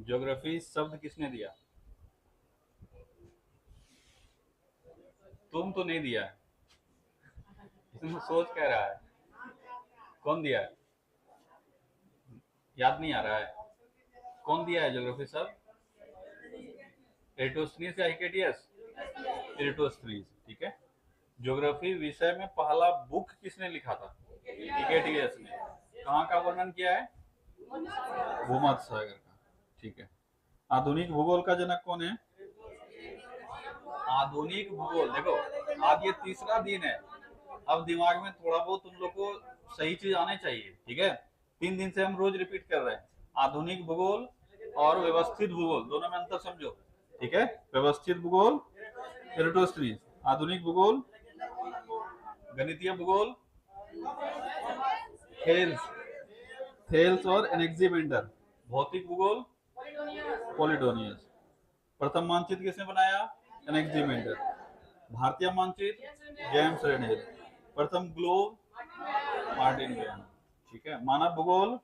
Geography शब्द किसने दिया? तुम तो नहीं दिया है, इसमें सोच कह रहा है। कौन दिया है? याद नहीं आ रहा है। कौन दिया है ज्योग्राफी शब्द? एरिटोस्थनीज या हिकेटियस? एरिटोस्थनीज, ठीक है। ज्योग्राफी विषय में पहला बुक किसने लिखा था? हिकेटियस ने। कहाँ का वर्णन किया है? भूमध्य सागर का, ठीक है। आधुनिक भूगोल का जनक कौन है? आधुनिक भूगोल, देखो आज ये तीसरा दिन है, अब दिमाग में थोड़ा बहुत तुम लोग को सही चीज आने चाहिए, ठीक है। 3 दिन से हम रोज रिपीट कर रहे हैं। आधुनिक भूगोल और व्यवस्थित भूगोल दोनों में अंतर समझो, ठीक है। व्यवस्थित भूगोल एरिटोस्थनीज, आधुनिक भूगोल गणितीय भूगोल थेल्स, थेल्स और एनेक्सिमेंडर, भौतिक भूगोल पॉलिडोनियस। प्रथम मानचित्र किसने बनाया? एनेक्सिमेंडर। भारतीय मानचित्र जेम्स रेनेल। प्रथम ग्लोब मार्टिन वेन, ठीक है। मानव भूगोल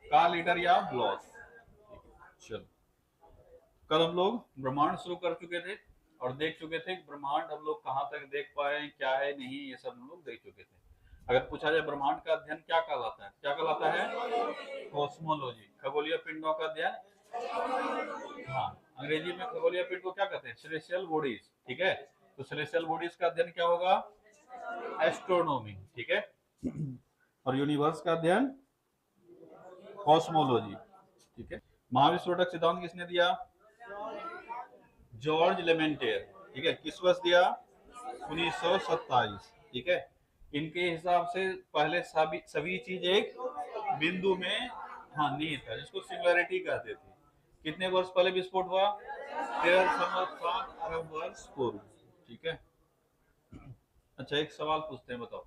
कार्ल लीटर या ब्लॉस। चलो, कल हम लोग ब्रह्मांड शुरू कर चुके थे और देख चुके थे कि ब्रह्मांड हम लोग कहाँ तक देख पाए, क्या है नहीं, ये सब हम लोग देख चुके थे। अगर पूछा जाए ब्रह्मांड का अध्ययन क्या कहलाता है, क्या कहलाता है? कॉस्मोलॉजी, खगोलीय पिंडों का अध्ययन। हाँ, अंग्रेजी में खगोलीय पिंड को क्या कहते हैं? सेलेस्टियल बॉडीज, ठीक है। तो सेलेस्टियल बॉडीज का अध्ययन क्या होगा? एस्ट्रोनॉमी, ठीक है। और यूनिवर्स का अध्ययन कॉस्मोलॉजी, ठीक है। महाविस्फोटक सिद्धांत किसने दिया? जॉर्ज लेमेंटेर, ठीक है। किस वर्ष दिया? 1927, ठीक है। इनके हिसाब से पहले सभी चीज एक बिंदु में, हाँ, निहित है, जिसको सिंगुलैरिटी कहते थे। कितने वर्ष पहले विस्फोट हुआ? 13.7 अरब वर्ष पूर्व, ठीक है। अच्छा, एक सवाल पूछते हैं, बताओ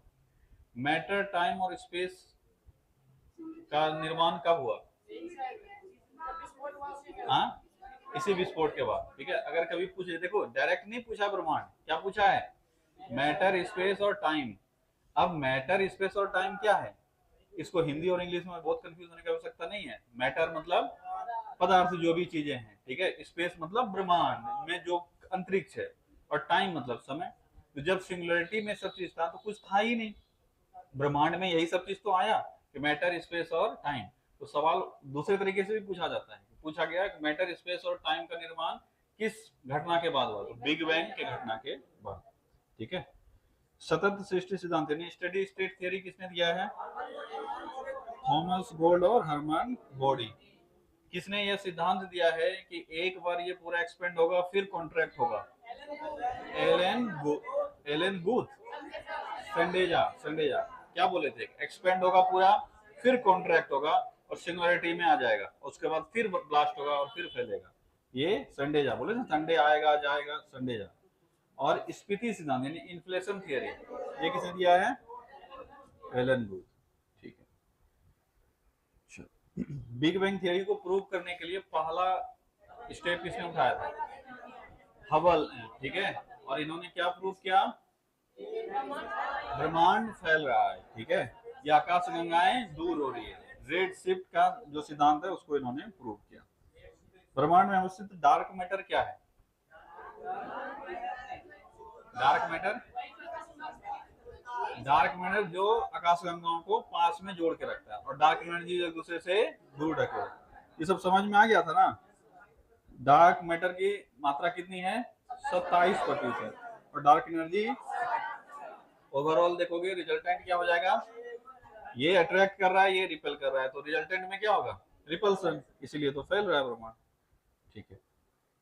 मैटर, टाइम और स्पेस का निर्माण कब हुआ? हाँ, इसी विस्फोट के बाद, ठीक है। अगर कभी पूछे, देखो डायरेक्ट नहीं पूछा ब्रह्मांड, क्या पूछा है? मैटर, स्पेस और टाइम। अब मैटर, स्पेस और टाइम क्या है? इसको हिंदी और इंग्लिश में बहुत कंफ्यूज होने की आवश्यकता नहीं है। मैटर मतलब पदार्थ, जो भी चीजें हैं, ठीक है। स्पेस मतलब ब्रह्मांड में जो अंतरिक्ष है, और टाइम मतलब समय। तो जब सिंगुलरिटी में सब चीज था तो कुछ था ही नहीं, ब्रह्मांड में यही सब चीज तो आया कि मैटर, स्पेस और टाइम। तो सवाल दूसरे तरीके से भी पूछा जाता है, पूछा गया कि मैटर, स्पेस और टाइम का निर्माण किस घटना के बाद हुआ? तो बिग बैंग के घटना के बाद, ठीक है। सतत सृष्टि सिद्धांत यानी स्टेडी स्टेट थ्योरी किसने दिया है? थॉमस गोल्ड और हर्मन बॉडी। किसने यह सिद्धांत दिया है कि एक बार ये पूरा एक्सपेंड होगा फिर कॉन्ट्रैक्ट होगा? एलन गुथ, संडेजा, संडेजा। क्या बोले थे? एक्सपेंड होगा पूरा, फिर कॉन्ट्रैक्ट होगा और सिंगुलरिटी में आ जाएगा, उसके बाद फिर ब्लास्ट होगा और फिर फैलेगा। ये संडेजा बोले थे, संडे आएगा जाएगा, संडेजा। और स्पीति सिद्धांत यानी इन्फ्लेशन थियरी, ये किसने दिया है? एलन गुथ, ठीक है। बिग बैंग थियरी को प्रूव करने के लिए पहला स्टेप किसने उठाया था? हबल, ठीक है। और इन्होंने क्या प्रूव किया? ब्रह्मांड फैल रहा है, ठीक है। ये आकाश गंगाएं दूर हो रही है, रेड शिफ्ट का जो सिद्धांत है उसको इन्होंने प्रूव किया। ब्रह्मांड में अवस्थित डार्क मैटर क्या है? डार्क मैटर, डार्क मैटर जो आकाश गंगाओं को पास में जोड़ के रखता है, और डार्क एनर्जी एक दूसरे से दूर रखे। ये सब समझ में आ गया था ना? डार्क मैटर की मात्रा कितनी है? 27%। और डार्क एनर्जी ओवरऑल देखोगे रिजल्टेंट क्या हो जाएगा? ये अट्रैक्ट कर रहा है, ये रिपेल कर रहा है, तो रिजल्टेंट में क्या होगा? रिपल्सन, इसीलिए तो फैल रहा है ब्रह्मांड, ठीक है।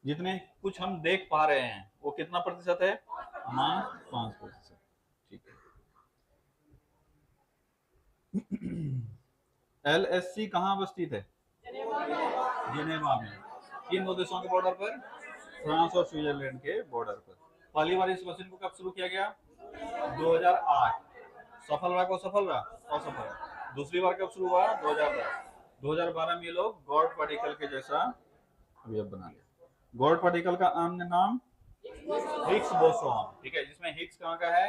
जितने कुछ हम देख पा रहे हैं वो कितना प्रतिशत है? हाँ, 5%, ठीक है। LSC कहाँ अवस्थित है? जिनेवा में। किन दो देशों के बॉर्डर पर? फ्रांस और स्विट्जरलैंड के बॉर्डर पर। पहली बार इस मशीन को कब शुरू किया गया? 2008। सफल रहा को सफल रहा, असफल रहा। दूसरी बार कब शुरू हुआ? 2010। 2012 में ये लोग गॉड पार्टिकल के जैसा अवयव बना लिया। गॉड पार्टिकल का अन्य नाम हिग्स बोसॉन, ठीक है। जिसमें हिग्स कहाँ का है?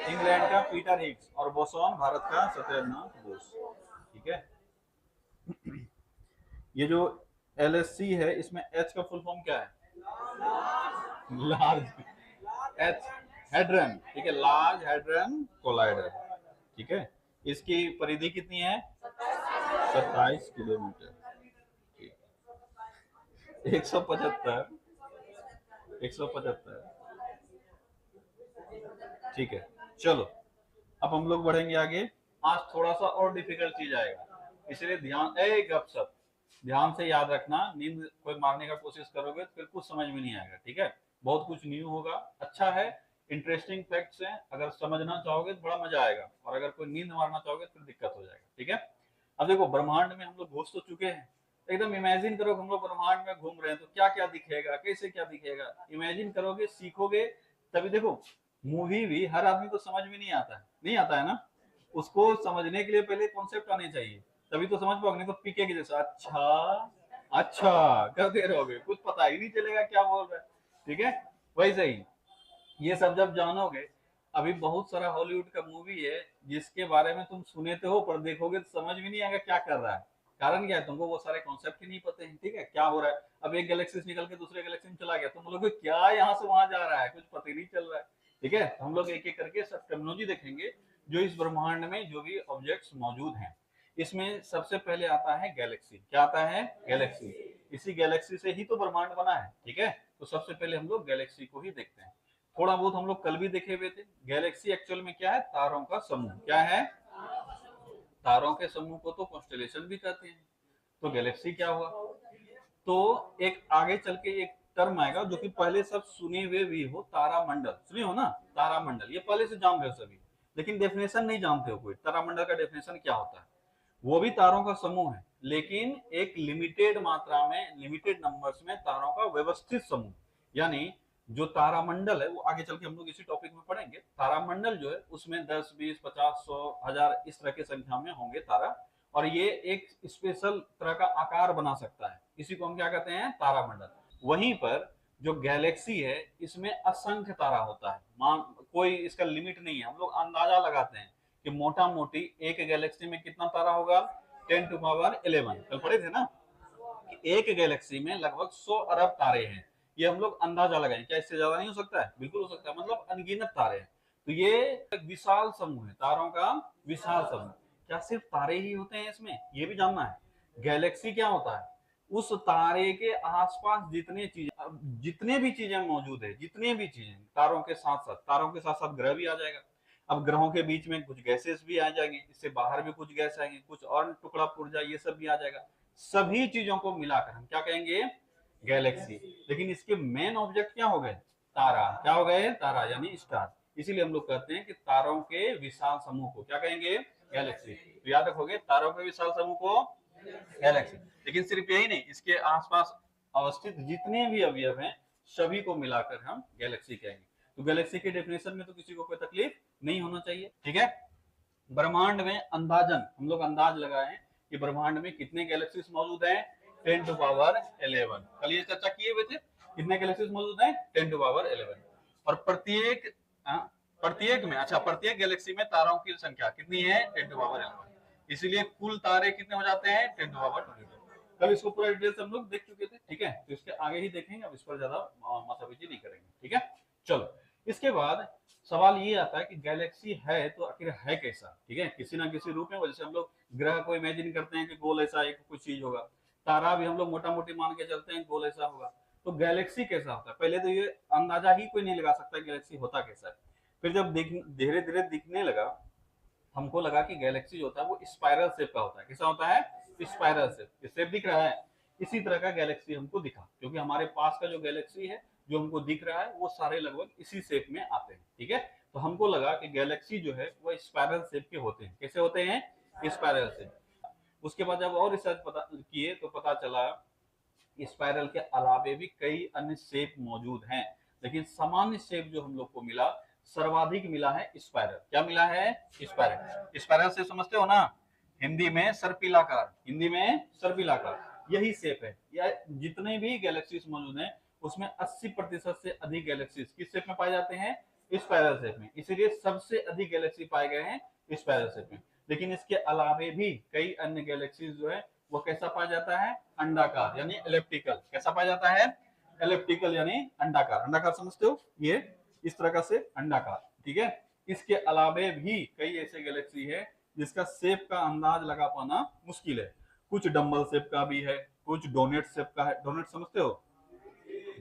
इंग्लैंड का पीटर हिग्स, और बोसॉन भारत का सत्येंद्रनाथ बोस, ठीक है। ये जो LHC है, इसमें H का फुल फॉर्म क्या है? लार्ज, H हेड्रन, ठीक है, लार्ज हेड्रन कोलाइडर, ठीक है। इसकी परिधि कितनी है? 27 किलोमीटर, 175, 175, ठीक है। चलो, अब हम लोग बढ़ेंगे आगे। आज थोड़ा सा और डिफिकल्ट चीज आएगा, इसलिए गपशप ध्यान से याद रखना। नींद कोई मारने का कोशिश करोगे तो फिर कुछ समझ में नहीं आएगा, ठीक है। बहुत कुछ न्यू होगा, अच्छा है, इंटरेस्टिंग फैक्ट्स हैं। अगर समझना चाहोगे तो बड़ा मजा आएगा, और अगर कोई नींद मारना चाहोगे तो फिर दिक्कत हो जाएगा, ठीक है। अब देखो, ब्रह्मांड में हम लोग घुस तो चुके हैं। एकदम इमेजिन करो हम लोग ब्रह्मांड में घूम रहे हैं, तो क्या क्या दिखेगा, कैसे क्या दिखेगा, इमेजिन करोगे, सीखोगे, तभी। देखो, मूवी भी हर आदमी को समझ में नहीं आता है, नहीं आता है ना। उसको समझने के लिए पहले कॉन्सेप्ट आने चाहिए, तभी तो समझ पाओगे, नहीं तो पीके के जैसा अच्छा अच्छा करते रहोगे, कुछ पता ही नहीं चलेगा क्या बोल रहा है, ठीक है। वैसे ही ये सब जब जानोगे, अभी बहुत सारा हॉलीवुड का मूवी है जिसके बारे में तुम सुने तो हो, पर देखोगे तो समझ में नहीं आएगा क्या कर रहा है। कारण क्या है? तुमको वो सारे कॉन्सेप्ट ही नहीं पते हैं, ठीक है, क्या हो रहा है। अब एक गैलेक्सी से निकल के दूसरे गैलेक्सी में चला गया, तुम बोलोगे क्या यहाँ से वहां जा रहा है, कुछ पता ही नहीं चल रहा है, ठीक है। हम लोग एक एक करके सब टेक्नोलॉजी देखेंगे जो इस ब्रह्मांड में जो भी ऑब्जेक्ट्स मौजूद हैं। इसमें सबसे पहले आता है गैलेक्सी। क्या आता है? गैलेक्सी। इसी गैलेक्सी से ही तो ब्रह्मांड बना है, ठीक है। तो सबसे पहले हम लोग गैलेक्सी को ही देखते हैं। थोड़ा बहुत हम लोग कल भी देखे हुए थे। गैलेक्सी एक्चुअल में क्या है? तारों का समूह। क्या है? तारों के समूह को तो कॉन्स्टेलेशन भी कहते हैं। तो गैलेक्सी क्या हुआ? तो एक आगे चल के एक टर्म आएगा जो कि पहले सब सुने हुए भी हो, तारामंडल। सुने हो ना, तारामंडल, ये पहले से जान रहे हो सभी, लेकिन डेफिनेशन नहीं जानते हो कोई, तारामंडल का डेफिनेशन क्या होता है। वो भी तारों का समूह है, लेकिन एक लिमिटेड मात्रा में, लिमिटेड नंबर्स में तारों का व्यवस्थित समूह। यानी जो तारामंडल है, वो आगे चल के हम लोग इसी टॉपिक में पढ़ेंगे। तारामंडल जो है उसमें 10, 20, 50, 100, 1000 इस तरह की संख्या में होंगे तारा, और ये एक स्पेशल तरह का आकार बना सकता है। इसी को हम क्या कहते हैं? तारामंडल। वहीं पर जो गैलेक्सी है, इसमें असंख्य तारा होता है। मान, कोई इसका लिमिट नहीं है। हम लोग अंदाजा लगाते हैं कि मोटा मोटी एक गैलेक्सी में कितना तारा होगा? 10⁻11। कल पढ़े थे ना कि एक गैलेक्सी में लगभग 100 अरब तारे हैं। ये हम लोग अंदाजा लगाएं, क्या इससे ज्यादा नहीं हो सकता है? बिल्कुल हो सकता है, मतलब अनगिनत तारे हैं। तो ये एक विशाल समूह है, तारों का विशाल समूह। क्या सिर्फ तारे ही होते हैं इसमें? ये भी जानना है। गैलेक्सी क्या होता है? उस तारे के आसपास जितने भी चीजें मौजूद है, जितने भी चीजें तारों के साथ साथ, तारों के साथ साथ ग्रह भी आ जाएगा। अब ग्रहों के बीच में कुछ गैसेस भी आ जाएंगे, इससे बाहर भी कुछ गैस आएंगे, कुछ और टुकड़ा पुर्जा, ये सब भी आ जाएगा। सभी चीजों को मिलाकर हम क्या कहेंगे? गैलेक्सी। लेकिन इसके मेन ऑब्जेक्ट क्या हो गए? तारा। क्या हो गए? तारा, यानी स्टार। इसीलिए हम लोग कहते हैं कि तारों के विशाल समूह को क्या कहेंगे? गैलेक्सी। तो याद रखोगे, तारों के विशाल समूह को गैलेक्सी। लेकिन सिर्फ यही नहीं, इसके आसपास अवस्थित जितने भी अवयव हैं, सभी को मिलाकर हम गैलेक्सी कहेंगे। तो गैलेक्सी के डेफिनेशन में तो किसी को कोई तकलीफ नहीं होना चाहिए, ठीक है। ब्रह्मांड में अंदाजन हम लोग अंदाज लगाए कि ब्रह्मांड में कितने गैलेक्सीज मौजूद हैं? 10⁻11। कल ये चर्चा किए हुए थे, कितने गैलेक्सीज मौजूद हैं? 10⁻11। और प्रत्येक प्रत्येक में, अच्छा, प्रत्येक गैलेक्सी में तारों की संख्या कितनी है? 10⁻11। इसीलिए कुल तारे कितने हो जाते हैं? 10⁻22। कल इसको पूरा डिटेल से हम लोग देख चुके थे, ठीक है। तो इसके आगे ही देखेंगे, अब इस पर ज्यादा माथापच्ची नहीं करेंगे, ठीक है। चलो, इसके बाद सवाल ये आता है कि गैलेक्सी है तो आखिर है कैसा, ठीक है। किसी ना किसी रूप में, जैसे हम लोग ग्रह को इमेजिन करते हैं कि गोल ऐसा एक कुछ चीज होगा, तारा भी हम लोग मोटा मोटी मान के चलते हैं गोल ऐसा होगा। तो गैलेक्सी कैसा होता है? पहले तो ये अंदाजा ही कोई नहीं लगा सकता गैलेक्सी होता कैसा है। फिर जब धीरे धीरे दिखने लगा, हमको लगा कि गैलेक्सी जो होता है वो स्पाइरल शेप का होता है। कैसा होता है? Spiral shape. शेप दिख रहा है, इसी तरह का गैलेक्सी हमको दिखा, क्योंकि हमारे पास का जो गैलेक्सी है जो हमको दिख रहा है, वो सारे लगभग इसी शेप में आते हैं, ठीक है। तो हमको लगा कि गैलेक्सी जो है वो स्पाइरल शेप के होते हैं। कैसे होते हैं? Spiral shape. उसके बाद जब और रिसर्च पता किए तो पता चला स्पाइरल के अलावे भी कई अन्य शेप मौजूद हैं, लेकिन सामान्य शेप जो हम लोग को मिला, सर्वाधिक मिला है स्पाइरल। क्या मिला है? स्पाइरल। स्पाइरल से समझते हो ना, हिंदी में सर्पिलाकार, हिंदी में सर्पिलाकार, यही शेप है। या जितने भी गैलेक्सीज मौजूद हैं उसमें 80% से अधिक गैलेक्सीज किस शेप में पाए जाते हैं? स्पाइरल शेप में। इसीलिए सबसे अधिक गैलेक्सी पाए गए हैं स्पाइरल शेप में। लेकिन इसके अलावे भी कई अन्य गैलेक्सीज जो है वो कैसा पाया जाता है? अंडाकार यानी एलिप्टिकल। कैसा पाया जाता है? एलिप्टिकल यानी अंडाकार। अंडाकार समझते हो? ये इस तरह का से अंडाकार, ठीक है। इसके अलावे भी कई ऐसे गैलेक्सी है जिसका शेप का अंदाज लगा पाना मुश्किल है। कुछ डम्बल शेप का भी है, कुछ डोनेट शेप का है। डोनेट समझते हो?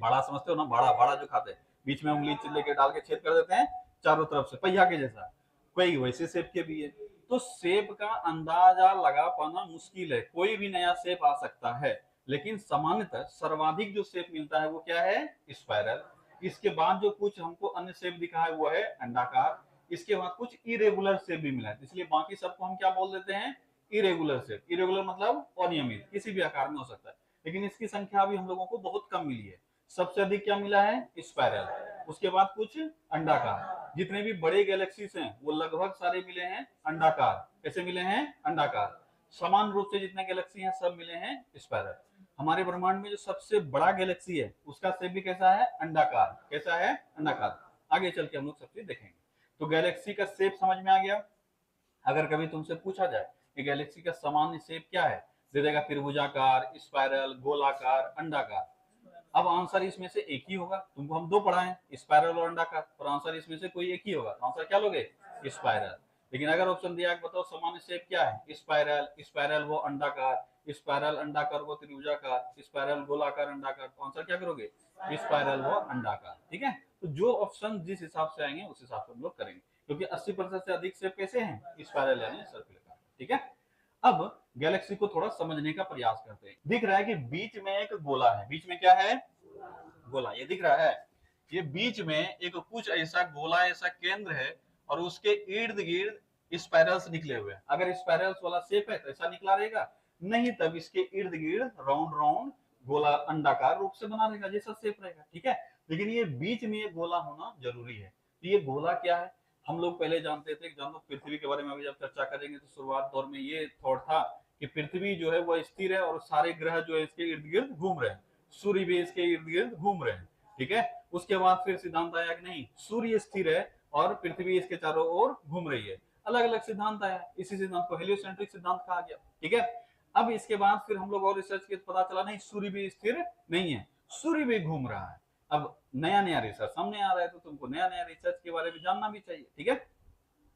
बड़ा समझते हो ना? बड़ा बड़ा जो खाते हैं, बीच में उंगली लेके डाल के छेद कर देते हैं चारों तरफ से, पहिया के जैसा। कोई वैसे शेप के भी है। तो शेप का अंदाजा लगा पाना मुश्किल है। कोई भी नया शेप आ सकता है, लेकिन सामान्यतः सर्वाधिक जो शेप मिलता है वो क्या है? स्पाइरल। इसके बाद जो कुछ हमको अन्य शेप दिखा है वो है अंडाकार। इसके बाद कुछ इरेगुलर शेप भी मिला है, इसलिए बाकी सबको हम क्या बोल देते हैं? Irregular shape. इरेगुलर मतलब अनियमित, किसी भी आकार में हो सकता है, लेकिन इसकी संख्या भी हम लोगों को बहुत कम मिली है। सबसे अधिक क्या मिला है? स्पाइरल। उसके बाद कुछ अंडाकार। जितने भी बड़े गैलेक्सीज हैं वो लगभग सारे मिले हैं अंडाकार। कैसे मिले हैं? अंडाकार। समान रूप से जितने गैलेक्सी हैं सब मिले हैं स्पाइरल। हमारे ब्रह्मांड में जो सबसे बड़ा गैलेक्सी है उसका शेप भी कैसा है? अंडाकार। कैसा है? अंडाकार। आगे चल के हम लोग सब चीज देखेंगे। तो गैलेक्सी का शेप समझ में आ गया। अगर कभी तुमसे पूछा जाए कि गैलेक्सी का सामान्य शेप क्या है, दे देगा त्रिभुजाकार, स्पाइरल, गोलाकार, अंडाकार। अब आंसर इसमें से एक ही होगा। तुमको हम दो पढ़ाएं, स्पाइरल और अंडाकार, और आंसर इसमें से कोई एक ही होगा। आंसर क्या लोगे? स्पाइरल। लेकिन अगर ऑप्शन दिया कि बताओ सामान्य शेप क्या है? स्पाइरल। स्पाइरल वो अंडाकार, स्पाइरल अंडाकार वो त्रिभुजाकार, स्पाइरल गोलाकार अंडाकार, तो आंसर क्या करोगे? स्पाइरल वो अंडाकार। ठीक है। तो जो ऑप्शन जिस हिसाब से आएंगे उस हिसाब से हम लोग करेंगे, क्योंकि 80% से अधिक शेप कैसे हैं? स्पाइरल यानी सर्कुलर। ठीक है। अब गैलेक्सी को थोड़ा समझने का प्रयास करते हैं। दिख रहा है कि बीच में एक गोला है। बीच में क्या है? गोला। ये दिख रहा है, ये बीच में एक कुछ ऐसा गोला, ऐसा केंद्र है, और उसके इर्द गिर्द स्पाइरल्स निकले हुए हैं। अगर स्पाइरल्स वाला शेप है तो ऐसा निकला रहेगा, नहीं तब इसके इर्द गिर्द राउंड राउंड गोला अंडाकार रूप से बना रहेगा, जैसा शेप रहेगा। ठीक है। लेकिन ये बीच में ये गोला होना जरूरी है। तो ये गोला क्या है? हम लोग पहले जानते थे, जानो पृथ्वी के बारे में अभी जब चर्चा करेंगे तो शुरुआत दौर में ये थॉट था कि पृथ्वी जो है वो स्थिर है और सारे ग्रह जो है इसके इर्द गिर्द घूम रहे हैं। सूर्य भी इसके इर्द गिर्द घूम रहे हैं। ठीक है। उसके बाद फिर सिद्धांत आया कि नहीं, सूर्य स्थिर है और पृथ्वी इसके चारों ओर घूम रही है। अलग अलग सिद्धांत आया, इसी सिद्धांत को हेलियोसेंट्रिक सिद्धांत कहा गया। ठीक है। अब इसके बाद फिर हम लोग और रिसर्च के पता चला नहीं, सूर्य भी स्थिर नहीं है, सूर्य भी घूम रहा है। अब नया नया रिसर्च सामने आ रहा है, तो तुमको नया नया रिसर्च के बारे में जानना भी चाहिए। ठीक है।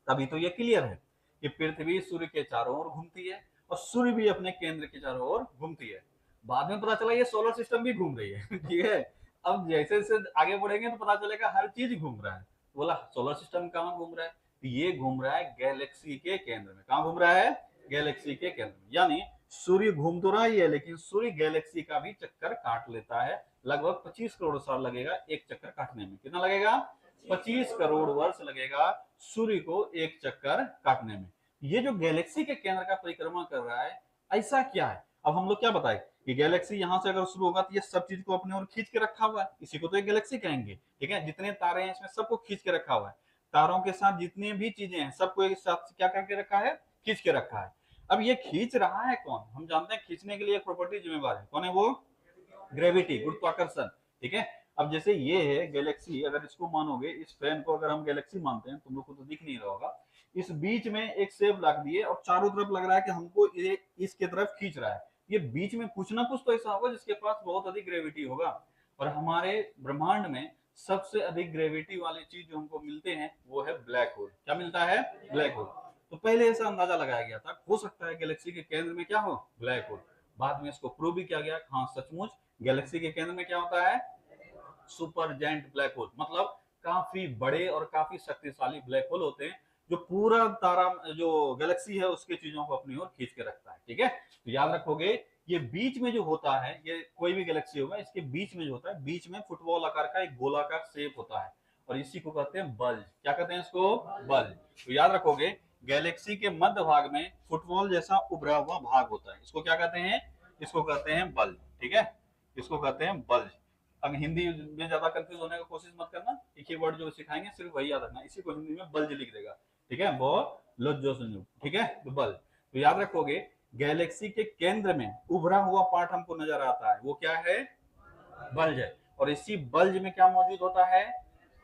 तभी तो ये क्लियर है कि पृथ्वी सूर्य के चारों ओर घूमती है और सूर्य भी अपने केंद्र के चारों ओर घूमती है। बाद में पता चला ये सोलर सिस्टम भी घूम रही है। ठीक है। अब जैसे जैसे आगे बढ़ेंगे तो पता चलेगा हर चीज घूम रहा है। बोला सोलर सिस्टम कहाँ घूम रहा है? ये घूम रहा है गैलेक्सी के केंद्र में। कहाँ घूम रहा है? गैलेक्सी के केंद्र में। यानी सूर्य घूम तो रहा ही है, लेकिन सूर्य गैलेक्सी का भी चक्कर काट लेता है। लगभग 25 करोड़ साल लगेगा एक चक्कर काटने में। कितना लगेगा? 25 करोड़ वर्ष लगेगा सूर्य को एक चक्कर काटने में। ये जो गैलेक्सी के केंद्र का परिक्रमा कर रहा है, ऐसा क्या है? अब हम लोग क्या बताएं कि गैलेक्सी यहां से अगर शुरू होगा तो ये सब चीज को अपने ओर खींच के रखा हुआ है, इसी को तो एक गैलेक्सी कहेंगे। ठीक है। जितने तारे हैं इसमें सबको खींच के रखा हुआ है। तारों के साथ जितने भी चीजें हैं सबको एक साथ क्या करके रखा है? खींच के रखा है। अब ये खींच रहा है कौन? हम जानते हैं खींचने के लिए एक प्रॉपर्टी जिम्मेवार है। कौन है वो? ग्रेविटी, गुरुत्वाकर्षण। ठीक है। अब जैसे ये है गैलेक्सी, अगर इसको मानोगे, इस फैन को अगर हम गैलेक्सी मानते हैं, तुम लोग को तो दिख नहीं रहा होगा, इस बीच में एक शेप लग दिए और चारों तरफ लग रहा है कि हमको ये इसके तरफ खींच रहा है। ये बीच में कुछ ना कुछ तो ऐसा होगा जिसके पास बहुत अधिक ग्रेविटी होगा। और हमारे ब्रह्मांड में सबसे अधिक ग्रेविटी वाली चीज जो हमको मिलते हैं वो है ब्लैक होल। क्या मिलता है? Black hole. तो पहले ऐसा अंदाजा लगाया गया था, हो सकता है गैलेक्सी के केंद्र में क्या हो? Black hole. बाद में इसको प्रूव भी किया गया, हाँ सचमुच गैलेक्सी के केंद्र में क्या होता है? Super giant black hole. मतलब काफी बड़े और काफी शक्तिशाली ब्लैक होल होते हैं, जो पूरा तारा जो गैलेक्सी है उसके चीजों को अपनी ओर खींच के रखता है। ठीक है। तो याद रखोगे, ये बीच में जो होता है, ये कोई भी गैलेक्सी होगा, इसके बीच में जो होता है, बीच में फुटबॉल आकार का एक गोलाकार शेप होता है, और इसी को कहते हैं बल्ज। क्या कहते हैं इसको? बल्ज। तो याद रखोगे, गैलेक्सी के मध्य भाग में फुटबॉल जैसा उभरा हुआ भाग होता है, इसको क्या कहते हैं? इसको कहते हैं बल्ज। ठीक है। इसको कहते हैं बल्ज। अब हिंदी में ज्यादा कंफ्यूज होने की कोशिश मत करना, एक ही वर्ड जो सिखाएंगे सिर्फ वही याद रखना, इसी को हिंदी में बल्ज लिख देगा। ठीक है। वो लज्जो संयुक्त। ठीक है। तो बल्ज। तो याद रखोगे, गैलेक्सी के केंद्र में उभरा हुआ पार्ट हमको नजर आता है, वो क्या है? बल्ज है। और इसी बल्ज में क्या मौजूद होता है?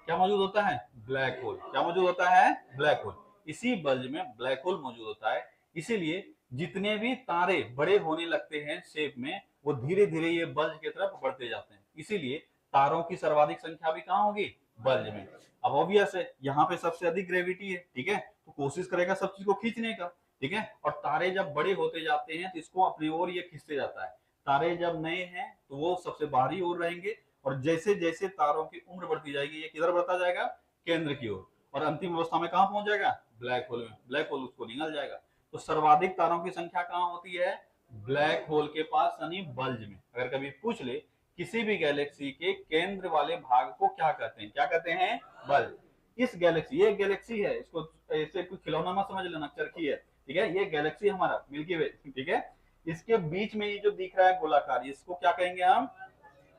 क्या मौजूद होता है? Black hole. क्या मौजूद होता है? Black hole. इसी बल्ज में ब्लैक होल मौजूद होता है। इसीलिए जितने भी तारे बड़े होने लगते हैं शेप में, वो धीरे धीरे ये बल्ज की तरफ बढ़ते जाते हैं। इसीलिए तारों की सर्वाधिक संख्या भी कहाँ होगी? बल्ज में। अब ऑब्वियस है, यहाँ पे सबसे अधिक ग्रेविटी है, ठीक है, तो कोशिश करेगा सब चीज को खींचने का, ठीक है। और तारे जब बड़े होते जाते हैं तो इसको अपनी ओर ये खींचते जाता है। तारे जब नए हैं तो वो सबसे बाहरी ओर रहेंगे, और जैसे जैसे तारों की उम्र बढ़ती जाएगी ये किधर बढ़ता जाएगा? केंद्र की ओर। और अंतिम अवस्था में कहाँ पहुंच जाएगा? ब्लैक होल में। ब्लैक होल उसको निगल जाएगा। तो सर्वाधिक तारों की संख्या कहाँ होती है? ब्लैक होल के पास, यानी बल्ज में। अगर कभी पूछ ले किसी भी गैलेक्सी के केंद्र वाले भाग को क्या कहते हैं? क्या कहते हैं? बल्ज। इस गैलेक्सी, ये गैलेक्सी है, इसको ऐसे कोई खिलौना मत समझ लेना, चरखी है, ठीक है। ये गैलेक्सी हमारा मिल्की वे, ठीक है। इसके बीच में ये जो दिख रहा है गोलाकार, इसको क्या कहेंगे हम?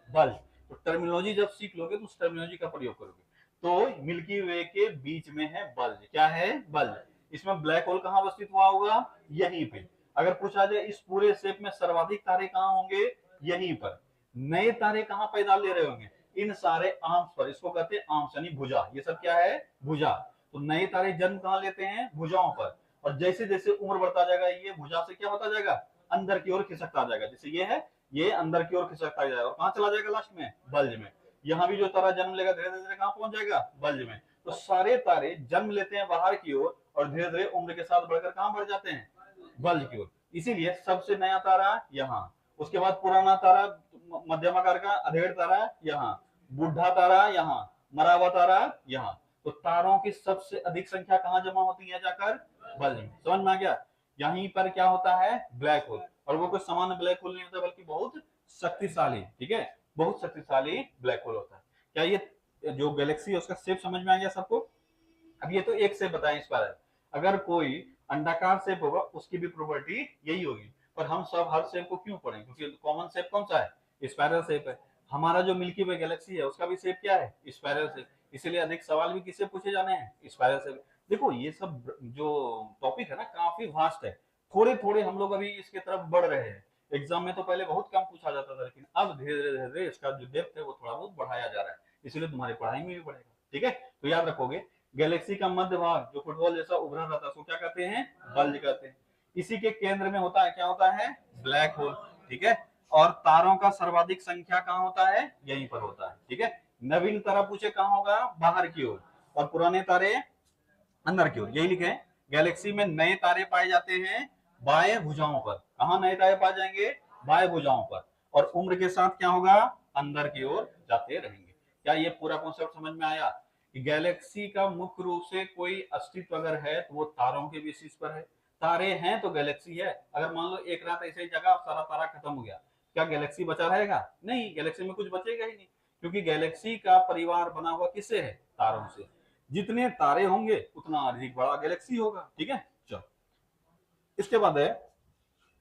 बल्ज। तो टर्मिनोलॉजी जब सीख लोगे तो उस टर्मिनोलॉजी का प्रयोग करोगे। तो मिल्की वे के बीच में है बल्ज। क्या है? बल्ज। इसमें ब्लैक होल कहाँ अवस्थित हुआ होगा? यहीं पे। अगर पूछा जाए इस पूरे शेप में सर्वाधिक तारे कहाँ होंगे? यहीं पर। नए तारे कहाँ पैदा ले रहे होंगे? इन सारे आर्म्स पर। इसको कहते हैं आर्म्स, यानी भुजा। ये सब क्या है? भुजा। तो नए तारे जन्म कहाँ लेते हैं? भुजाओं पर। और जैसे जैसे उम्र बढ़ता जाएगा ये भुजा से क्या होता जाएगा? अंदर की ओर खिसकता जाएगा। जैसे ये है, ये अंदर की ओर खिसकता जाएगा और कहाँ चला जाएगा? लास्ट में बल्ज में। यहाँ भी जो तारा जन्म लेगा धीरे धीरे कहाँ पहुंच जाएगा? बल्ज में। तो सारे तारे जन्म लेते हैं बाहर की ओर और धीरे धीरे उम्र के साथ बढ़कर कहाँ बढ़ जाते हैं? बल्ज की ओर। इसीलिए सबसे नया तारा यहाँ, उसके बाद पुराना तारा मध्यम आकार का अधेड़ तारा यहाँ, बुढ़ा तारा यहाँ, मरा हुआ तारा यहाँ। तो तारों की सबसे अधिक संख्या कहाँ जमा होती है? जाकर बल्ज में। समझ में आ गया? यहीं पर क्या होता है? Black hole. और वो कोई सामान्य ब्लैक होल नहीं होता बल्कि बहुत शक्तिशाली, ठीक है, बहुत शक्तिशाली ब्लैक होल होता है। क्या ये जो गैलेक्सी है उसका शेप समझ में आ गया सबको? अब ये तो एक शेप बताएं इस बार। अगर कोई अंडाकार शेप होगा उसकी भी प्रॉपर्टी यही होगी, पर हम सब हर शेप को क्यों पढ़ें? क्योंकि कॉमन शेप कौन सा है? स्पाइरल शेप है। हमारा जो मिल्की वे गैलेक्सी है उसका भी शेप क्या है? Spiral shape. इसलिए अधिक सवाल भी किससे पूछे जाने हैं? Spiral shape. देखो ये सब जो टॉपिक है ना काफी वास्ट है। थोड़े थोड़े हम लोग अभी इसके तरफ बढ़ रहे हैं। एग्जाम में तो पहले बहुत कम पूछा जाता था, लेकिन अब धीरे धीरे धीरे इसका जो डेप्थ है वो थोड़ा बहुत बढ़ाया जा रहा है। इसलिए तुम्हारी पढ़ाई में भी बढ़ेगा, ठीक है। तो याद रखोगे, गैलेक्सी का मध्य भाग जो फुटबॉल जैसा उभरा रहता है उसको क्या कहते हैं? बल्ज कहते हैं। इसी के केंद्र में होता है, क्या होता है? ब्लैक होल, ठीक है। और तारों का सर्वाधिक संख्या कहाँ होता है? यहीं पर होता है, ठीक है। नवीन तारा पूछे कहाँ होगा? बाहर की ओर। और पुराने तारे अंदर की ओर। यही लिखे, गैलेक्सी में नए तारे पाए जाते हैं बाएं भुजाओं पर। कहाँ नए तारे पाए जाएंगे? बाएं भुजाओं पर। और उम्र के साथ क्या होगा? अंदर की ओर जाते रहेंगे। क्या ये पूरा कॉन्सेप्ट समझ में आया? कि गैलेक्सी का मुख्य रूप से कोई अस्तित्व अगर है तो वो तारों के बेसिस पर है। तारे हैं तो गैलेक्सी है। अगर मान लो एक रात ऐसे ही जगह सारा तारा खत्म हो गया, क्या गैलेक्सी बचा रहेगा? नहीं, गैलेक्सी में कुछ बचेगा ही नहीं। क्योंकि गैलेक्सी का परिवार बना हुआ किससे है? तारों से। जितने तारे होंगे उतना अधिक बड़ा गैलेक्सी होगा, ठीक है। चलो, इसके बाद है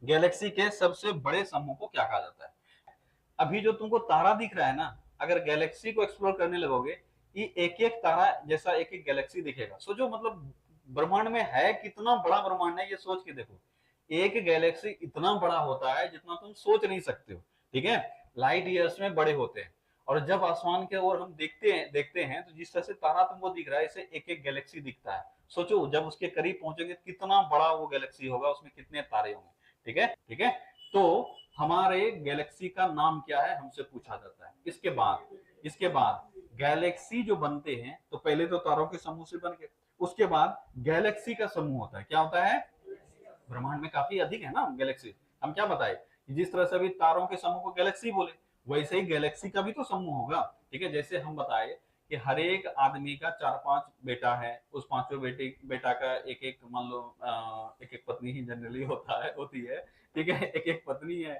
गैलेक्सी के सबसे बड़े समूह को क्या कहा जाता है? अभी जो तुमको तारा दिख रहा है ना, अगर गैलेक्सी को एक्सप्लोर करने लगोगे, ये एक एक तारा जैसा एक एक गैलेक्सी दिखेगा। सोचो मतलब ब्रह्मांड में है कितना बड़ा ब्रह्मांड है, ये सोच के देखो। एक गैलेक्सी इतना बड़ा होता है जितना तुम सोच नहीं सकते हो, ठीक है। लाइट ईयर्स में बड़े होते हैं। और जब आसमान के ओर हम देखते हैं तो जिस तरह से तारा तुमको दिख रहा है इसे एक एक गैलेक्सी दिखता है। सोचो जब उसके करीब पहुंचेंगे कितना बड़ा वो गैलेक्सी होगा, उसमें कितने तारे होंगे, ठीक है, ठीक है। तो हमारे गैलेक्सी का नाम क्या है हमसे पूछा जाता है। इसके बाद गैलेक्सी जो बनते हैं तो पहले तो तारों के समूह से बन गए, उसके बाद गैलेक्सी का समूह होता है। क्या होता है? ब्रह्मांड में काफी अधिक है ना गैलेक्सी। हम क्या बताए, जिस तरह से अभी तारों के समूह को गैलेक्सी बोले, वैसे ही गैलेक्सी का भी तो समूह होगा, ठीक है। जैसे हम बताए कि हर एक आदमी का 4-5 बेटा है, उस पांचों बेटा का एक एक मान लो एक एक पत्नी ही जनरली होती है, ठीक है, एक एक पत्नी है।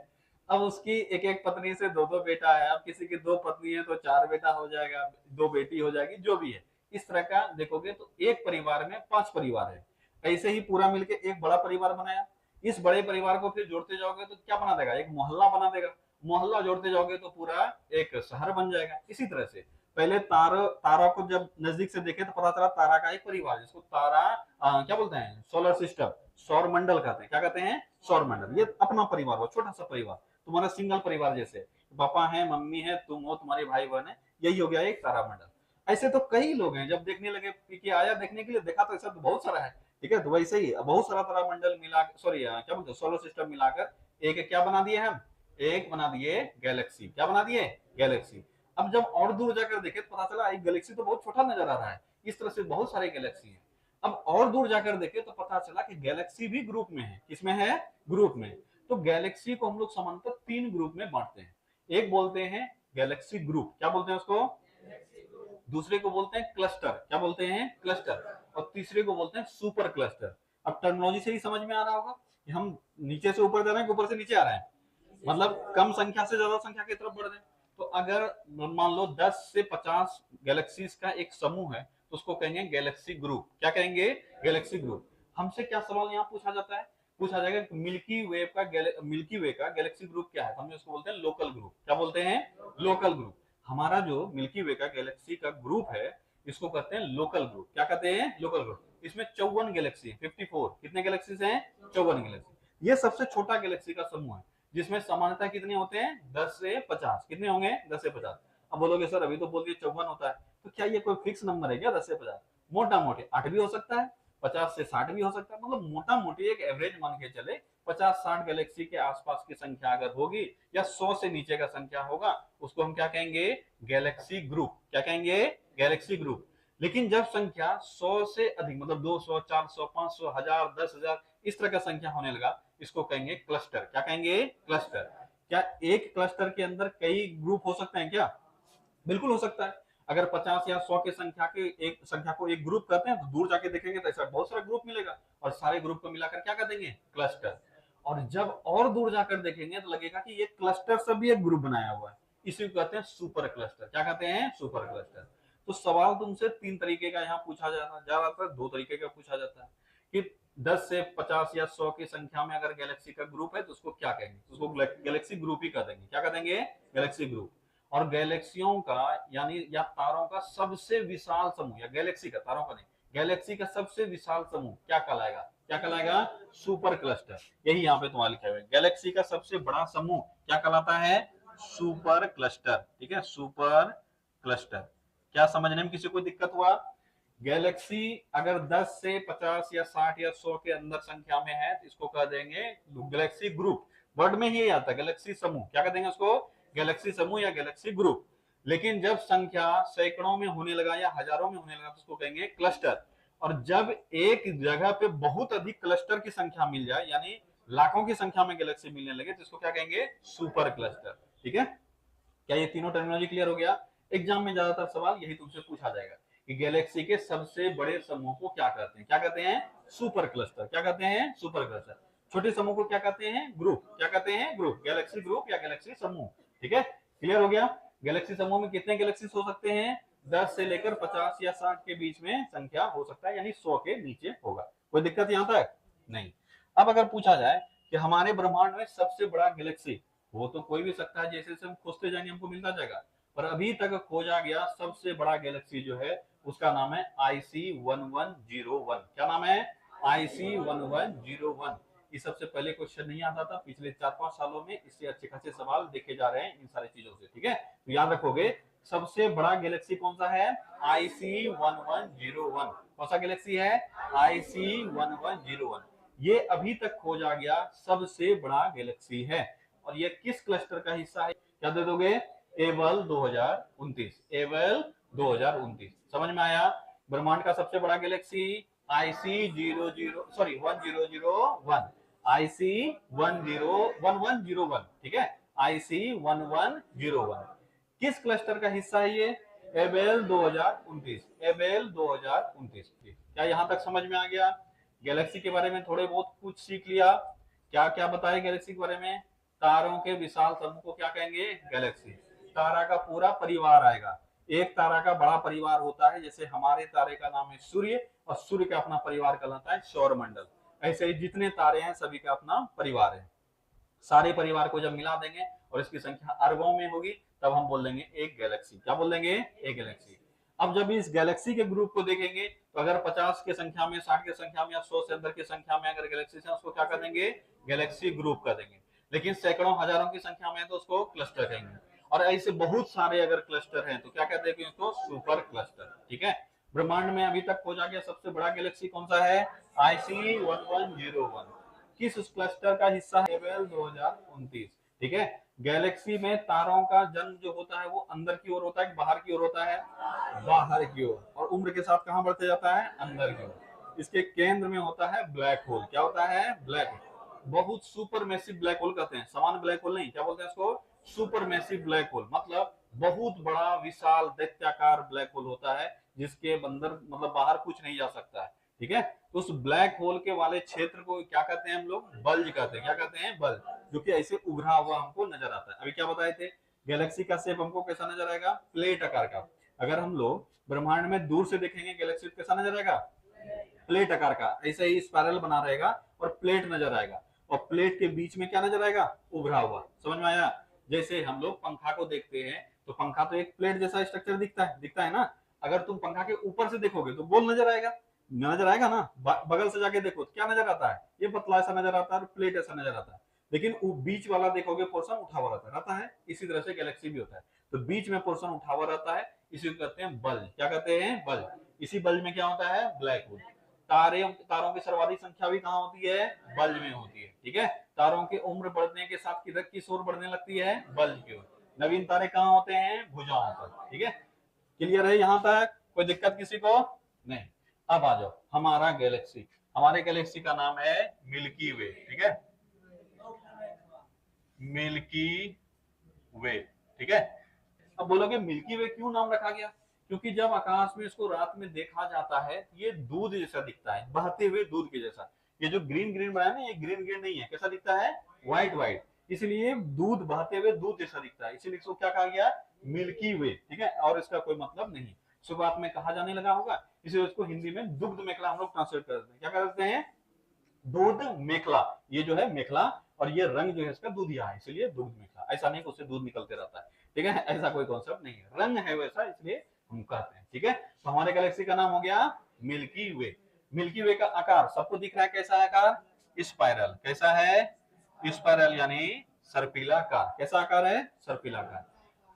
अब उसकी एक एक पत्नी से दो दो बेटा है। अब किसी की दो पत्नी है तो 4 बेटा हो जाएगा, 2 बेटी हो जाएगी, जो भी है। इस तरह का देखोगे तो एक परिवार में 5 परिवार है। ऐसे ही पूरा मिलके एक बड़ा परिवार बनाया। इस बड़े परिवार को फिर जोड़ते जाओगे तो क्या बना देगा? एक मोहल्ला बना देगा। मोहल्ला जोड़ते जाओगे तो पूरा एक शहर बन जाएगा। इसी तरह से पहले तारा को जब नजदीक से देखे तो पता चला तारा का एक परिवार, जिसको तारा क्या बोलते हैं? सोलर सिस्टम, सौर मंडल कहते हैं। क्या कहते हैं? सौर मंडल। ये अपना परिवार हो, छोटा सा परिवार, तुम्हारा सिंगल परिवार। जैसे पापा है, मम्मी है, तुम हो, तुम्हारे भाई बहन है, यही हो गया एक तारा मंडल। ऐसे तो कई लोग हैं। जब देखने लगे कि आया देखने के लिए, देखा तो ऐसा तो बहुत सारा है, ठीक है। तो वैसे ही बहुत सारा तारामंडल मिला, सॉरी क्या बोलते हैं, सोलर सिस्टम मिलाकर एक क्या बना दिए हम, एक बना दिए गैलेक्सी। क्या बना दिए, गैलेक्सी। अब जब और दूर जाकर देखे तो पता चला एक गैलेक्सी तो बहुत छोटा नजर आ रहा है, इस तरह से बहुत सारे गैलेक्सी हैं। अब और दूर जाकर देखे तो पता चला कि गैलेक्सी भी ग्रुप में है। किसमें है, ग्रुप में। तो गैलेक्सी को हम लोग सामान्यतः 3 ग्रुप में बांटते हैं। एक बोलते हैं गैलेक्सी ग्रुप, क्या बोलते हैं उसको, दूसरे को बोलते हैं क्लस्टर, क्या बोलते हैं, क्लस्टर, और तीसरे को बोलते हैं सुपर क्लस्टर। अब टर्मिनोलॉजी से ही समझ में आ रहा होगा कि हम नीचे से ऊपर जा रहे हैं, ऊपर से नीचे आ रहे हैं, मतलब कम संख्या से ज्यादा संख्या की तरफ बढ़ रहे हैं। तो अगर मान लो 10 से 50 गैलेक्सीज का एक समूह है तो उसको कहेंगे गैलेक्सी ग्रुप। क्या कहेंगे, गैलेक्सी ग्रुप। हमसे क्या सवाल यहाँ पूछा जाता है, पूछा जाएगा कि मिल्की वे का गैलेक्सी ग्रुप क्या है, तो हम उसको बोलते हैं लोकल ग्रुप। क्या बोलते हैं, लोकल ग्रुप। हमारा जो मिल्की वे का गैलेक्सी का ग्रुप है इसको कहते हैं लोकल ग्रुप। क्या कहते हैं, लोकल ग्रुप। इसमें 54 गैलेक्सी है, 54। कितने गैलेक्सीज हैं, 54 गैलेक्सी। ये सबसे छोटा गैलेक्सी का समूह है जिसमें सामान्यता कितने होते हैं, 10 से 50। कितने होंगे, 10 से 50। अब बोलोगे सर अभी तो बोल दिए 54 होता है, तो क्या ये कोई फिक्स नंबर है क्या, 10 से 50? मोटा मोटी 8 भी हो सकता है, 50 से 60 भी हो सकता है, मतलब मोटा मोटी एक एवरेज मान के चले 50-60 गैलेक्सी के आसपास की संख्या अगर होगी या 100 से नीचे का संख्या होगा उसको हम क्या कहेंगे, गैलेक्सी ग्रुप। क्या कहेंगे, गैलेक्सी ग्रुप। लेकिन जब संख्या 100 से अधिक, मतलब 200, 400, 500, 1000, 10,000 इस तरह का संख्या होने लगा, इसको कहेंगे क्लस्टर। क्या कहेंगे, क्लस्टर। क्या एक क्लस्टर के अंदर कई ग्रुप हो सकते हैं क्या, बिल्कुल हो सकता है। अगर 50 या 100 के संख्या को एक ग्रुप कहते हैं तो दूर जाके देखेंगे तो ऐसा बहुत सारा ग्रुप मिलेगा और सारे ग्रुप को मिलाकर क्या कर देंगे, क्लस्टर। और जब और दूर जाकर देखेंगे तो लगेगा कि ये क्लस्टर से भी एक ग्रुप बनाया हुआ है, इसी को कहते हैं सुपर क्लस्टर। क्या कहते हैं, सुपर क्लस्टर। तो सवाल तुमसे 3 तरीके का यहाँ पूछा जा रहा था, 2 तरीके का पूछा जाता है कि 10 से 50 या 100 की संख्या में अगर गैलेक्सी का ग्रुप है तो उसको क्या कहेंगे, तो उसको गैलेक्सी ग्रुप ही कह देंगे। क्या कह देंगे, गैलेक्सी ग्रुप। और गैलेक्सियों का यानी या तारों का सबसे विशाल समूह, या गैलेक्सी का, तारों का नहीं, गैलेक्सी का सबसे विशाल समूह क्या कहलाएगा, क्या कहलाएगा, सुपर क्लस्टर। यही यहाँ पे तुम्हारा लिखा हुआ है, गैलेक्सी का सबसे बड़ा समूह क्या कहलाता है, सुपर क्लस्टर। ठीक है, सुपर क्लस्टर। क्या समझने में किसी को दिक्कत हुआ, गैलेक्सी अगर 10 से 50 या 60 या 100 के अंदर संख्या में है तो इसको कह देंगे गैलेक्सी ग्रुप। वर्ड में ही आता है गैलेक्सी समूह, क्या कह देंगे उसको, गैलेक्सी समूह या गैलेक्सी ग्रुप। लेकिन जब संख्या सैकड़ों में होने लगा या हजारों में होने लगा तो उसको कहेंगे क्लस्टर। और जब एक जगह पे बहुत अधिक क्लस्टर की संख्या मिल जाए, यानी लाखों की संख्या में गैलेक्सी मिलने लगे, तो इसको क्या कहेंगे, सुपर क्लस्टर। ठीक है, क्या ये तीनों टर्मिनोलॉजी क्लियर हो गया। एग्जाम में ज्यादातर सवाल यही तुमसे पूछा जाएगा कि गैलेक्सी के सबसे बड़े समूह को क्या कहते हैं, क्या कहते हैं, सुपर क्लस्टर। क्या कहते हैं, सुपर क्लस्टर। छोटे समूह को क्या कहते हैं, ग्रुप। क्या कहते हैं, ग्रुप। गैलेक्सी ग्रुप या गैलेक्सी समूह। ठीक है, क्लियर हो गया। गैलेक्सी समूह में कितने गैलेक्सी हो सकते हैं, 10 से लेकर 50 या 60 के बीच में संख्या हो सकता है, यानी 100 के नीचे होगा। कोई दिक्कत यहां तक नहीं। अब अगर पूछा जाए कि हमारे ब्रह्मांड में सबसे बड़ा गैलेक्सी, वो तो कोई भी सकता है, जैसे जैसे हम खोजते जाएंगे हमको मिलता जाएगा, पर अभी तक खोजा गया सबसे बड़ा गैलेक्सी जो है उसका नाम है IC1101। क्या नाम है, IC1101। ये सबसे पहले क्वेश्चन नहीं आता था, पिछले 4-5 सालों में इससे अच्छे खासे सवाल देखे जा रहे हैं इन सारी चीजों से। ठीक है, तो याद रखोगे सबसे बड़ा गैलेक्सी कौन सा है, IC1101। कौन सा गैलेक्सी है, IC1101। ये अभी तक खोजा गया सबसे बड़ा गैलेक्सी है। और ये किस क्लस्टर का हिस्सा है, क्या दे दोगे, एवल 2029। एवल 2029 समझ में आया। ब्रह्मांड का सबसे बड़ा गैलेक्सी IC1101, IC1101। ठीक है, IC1101 किस क्लस्टर का हिस्सा है ये, एबेल 2029। एबेल 2029। क्या यहां तक समझ में आ गया। गैलेक्सी के बारे में थोड़े बहुत कुछ सीख लिया। क्या क्या बताया गैलेक्सी के बारे में, तारों के विशाल समूह को क्या कहेंगे, गैलेक्सी। तारा का पूरा परिवार आएगा, एक तारा का बड़ा परिवार होता है, जैसे हमारे तारे का नाम है सूर्य और सूर्य का अपना परिवार कहलाता है सौरमंडल। ऐसे ही जितने तारे हैं सभी का अपना परिवार है। सारे परिवार को जब मिला देंगे और इसकी संख्या अरबों में होगी तब हम बोल देंगे एक गैलेक्सी। क्या बोल देंगे, एक गैलेक्सी। अब जब इस गैलेक्सी के ग्रुप को देखेंगे तो अगर 50 के संख्या में, 60 के संख्या में या 100 से अंदर की संख्या में अगर गैलेक्सी है उसको क्या कर देंगे, गैलेक्सी ग्रुप कर देंगे। लेकिन सैकड़ों हजारों की संख्या में है तो उसको क्लस्टर कहेंगे। और ऐसे बहुत सारे अगर क्लस्टर हैं तो क्या कहते हैं, उसको सुपर क्लस्टर। ठीक है, ब्रह्मांड में अभी तक खोजा गया सबसे बड़ा गैलेक्सी कौन सा है? IC1101। किस उस क्लस्टर का हिस्सा है? 2029। ठीक है। गैलेक्सी में तारों का जन्म जो होता है वो अंदर की ओर होता है कि बाहर की ओर होता है? बाहर की ओर। और उम्र के साथ कहां बढ़ते जाता है? अंदर की ओर। इसके केंद्र में होता है ब्लैक होल। क्या होता है? Black hole. बहुत सुपर मैसिव ब्लैक होल कहते हैं, सामान्य ब्लैक होल नहीं। क्या बोलते हैं इसको? Super massive black hole. मतलब बहुत बड़ा विशाल दैत्याकार ब्लैक होल होता है जिसके अंदर मतलब बाहर कुछ नहीं जा सकता है। ठीक है। तो उस ब्लैक होल के वाले क्षेत्र को क्या कहते हैं हम लोग? बल्ज कहते हैं। क्या कहते हैं? बल्ज। जो कि ऐसे उभरा हुआ हमको नजर आता है। अभी क्या बताए थे? गैलेक्सी का शेप हमको कैसा नजर आएगा? प्लेट आकार का। अगर हम लोग ब्रह्मांड में दूर से देखेंगे गैलेक्सी कैसा नजर आएगा? प्लेट आकार का। ऐसे ही स्पाइरल बना रहेगा और प्लेट नजर आएगा। और प्लेट के बीच में क्या नजर आएगा? उभरा हुआ। समझ में आया? जैसे हम लोग पंखा को देखते हैं तो पंखा तो एक प्लेट जैसा स्ट्रक्चर दिखता है ना। अगर तुम पंखा के ऊपर से देखोगे तो गोल नजर आएगा, नजर आएगा ना। बगल से जाके देखो तो क्या नजर आता है? ये पतला ऐसा नजर आता है और प्लेट ऐसा नजर आता है। लेकिन बीच वाला देखोगे पोर्शन उठा हुआ रहता है। इसी तरह से गैलेक्सी भी होता है। तो बीच में पोर्शन उठा हुआ रहता है, इसी को कहते हैं बल्ज। क्या कहते हैं? बल्ज। इसी बल्ज में क्या होता है? Black hole. तारों की सर्वाधिक संख्या भी कहाँ होती है? बल्ज में होती है। ठीक है। तारों की उम्र बढ़ने के साथ किधर की ओर बढ़ने लगती है? बल्ज की ओर। नवीन तारे कहाँ होते हैं? भुजाओं पर। ठीक है। क्लियर है यहाँ तक? कोई दिक्कत किसी को? नहीं। अब आ जाओ हमारा गैलेक्सी। हमारे गैलेक्सी का नाम है मिल्की वे। ठीक है। मिल्की वे। ठीक है। अब बोलोगे मिल्की वे क्यों नाम रखा गया? क्योंकि जब आकाश में इसको रात में देखा जाता है ये दूध जैसा दिखता है, बहते हुए दूध के जैसा। ये जो ग्रीन ग्रीन बना है ना, ये ग्रीन ग्रीन नहीं है। कैसा दिखता है? White white. इसलिए दूध बहते हुए दूध जैसा दिखता है, इसीलिए इसको क्या कहा गया? मिल्की वे। ठीक है। और इसका कोई मतलब नहीं। शुरुआत में कहा जाने लगा होगा, इसलिए उसको हिंदी में दुग्ध मेखला हम लोग ट्रांसलेट करते हैं। क्या करते हैं? दूध मेखला। ये जो है मेखला, और ये रंग जो है इसका दूधिया है, इसलिए दूध मेखला। ऐसा नहीं कि उससे दूध निकलते रहता है। ठीक है। ऐसा कोई कॉन्सेप्ट नहीं है, रंग है वैसा, इसलिए हम कहते हैं। ठीक है। तो हमारे गैलेक्सी का नाम हो गया मिल्की वे। मिल्की वे का आकार सबको दिख रहा है, कैसा है आकार? स्पाइरल। कैसा है? स्पाइरल यानी सर्पिलाकार। कैसा आकार है? सर्पिलाकार।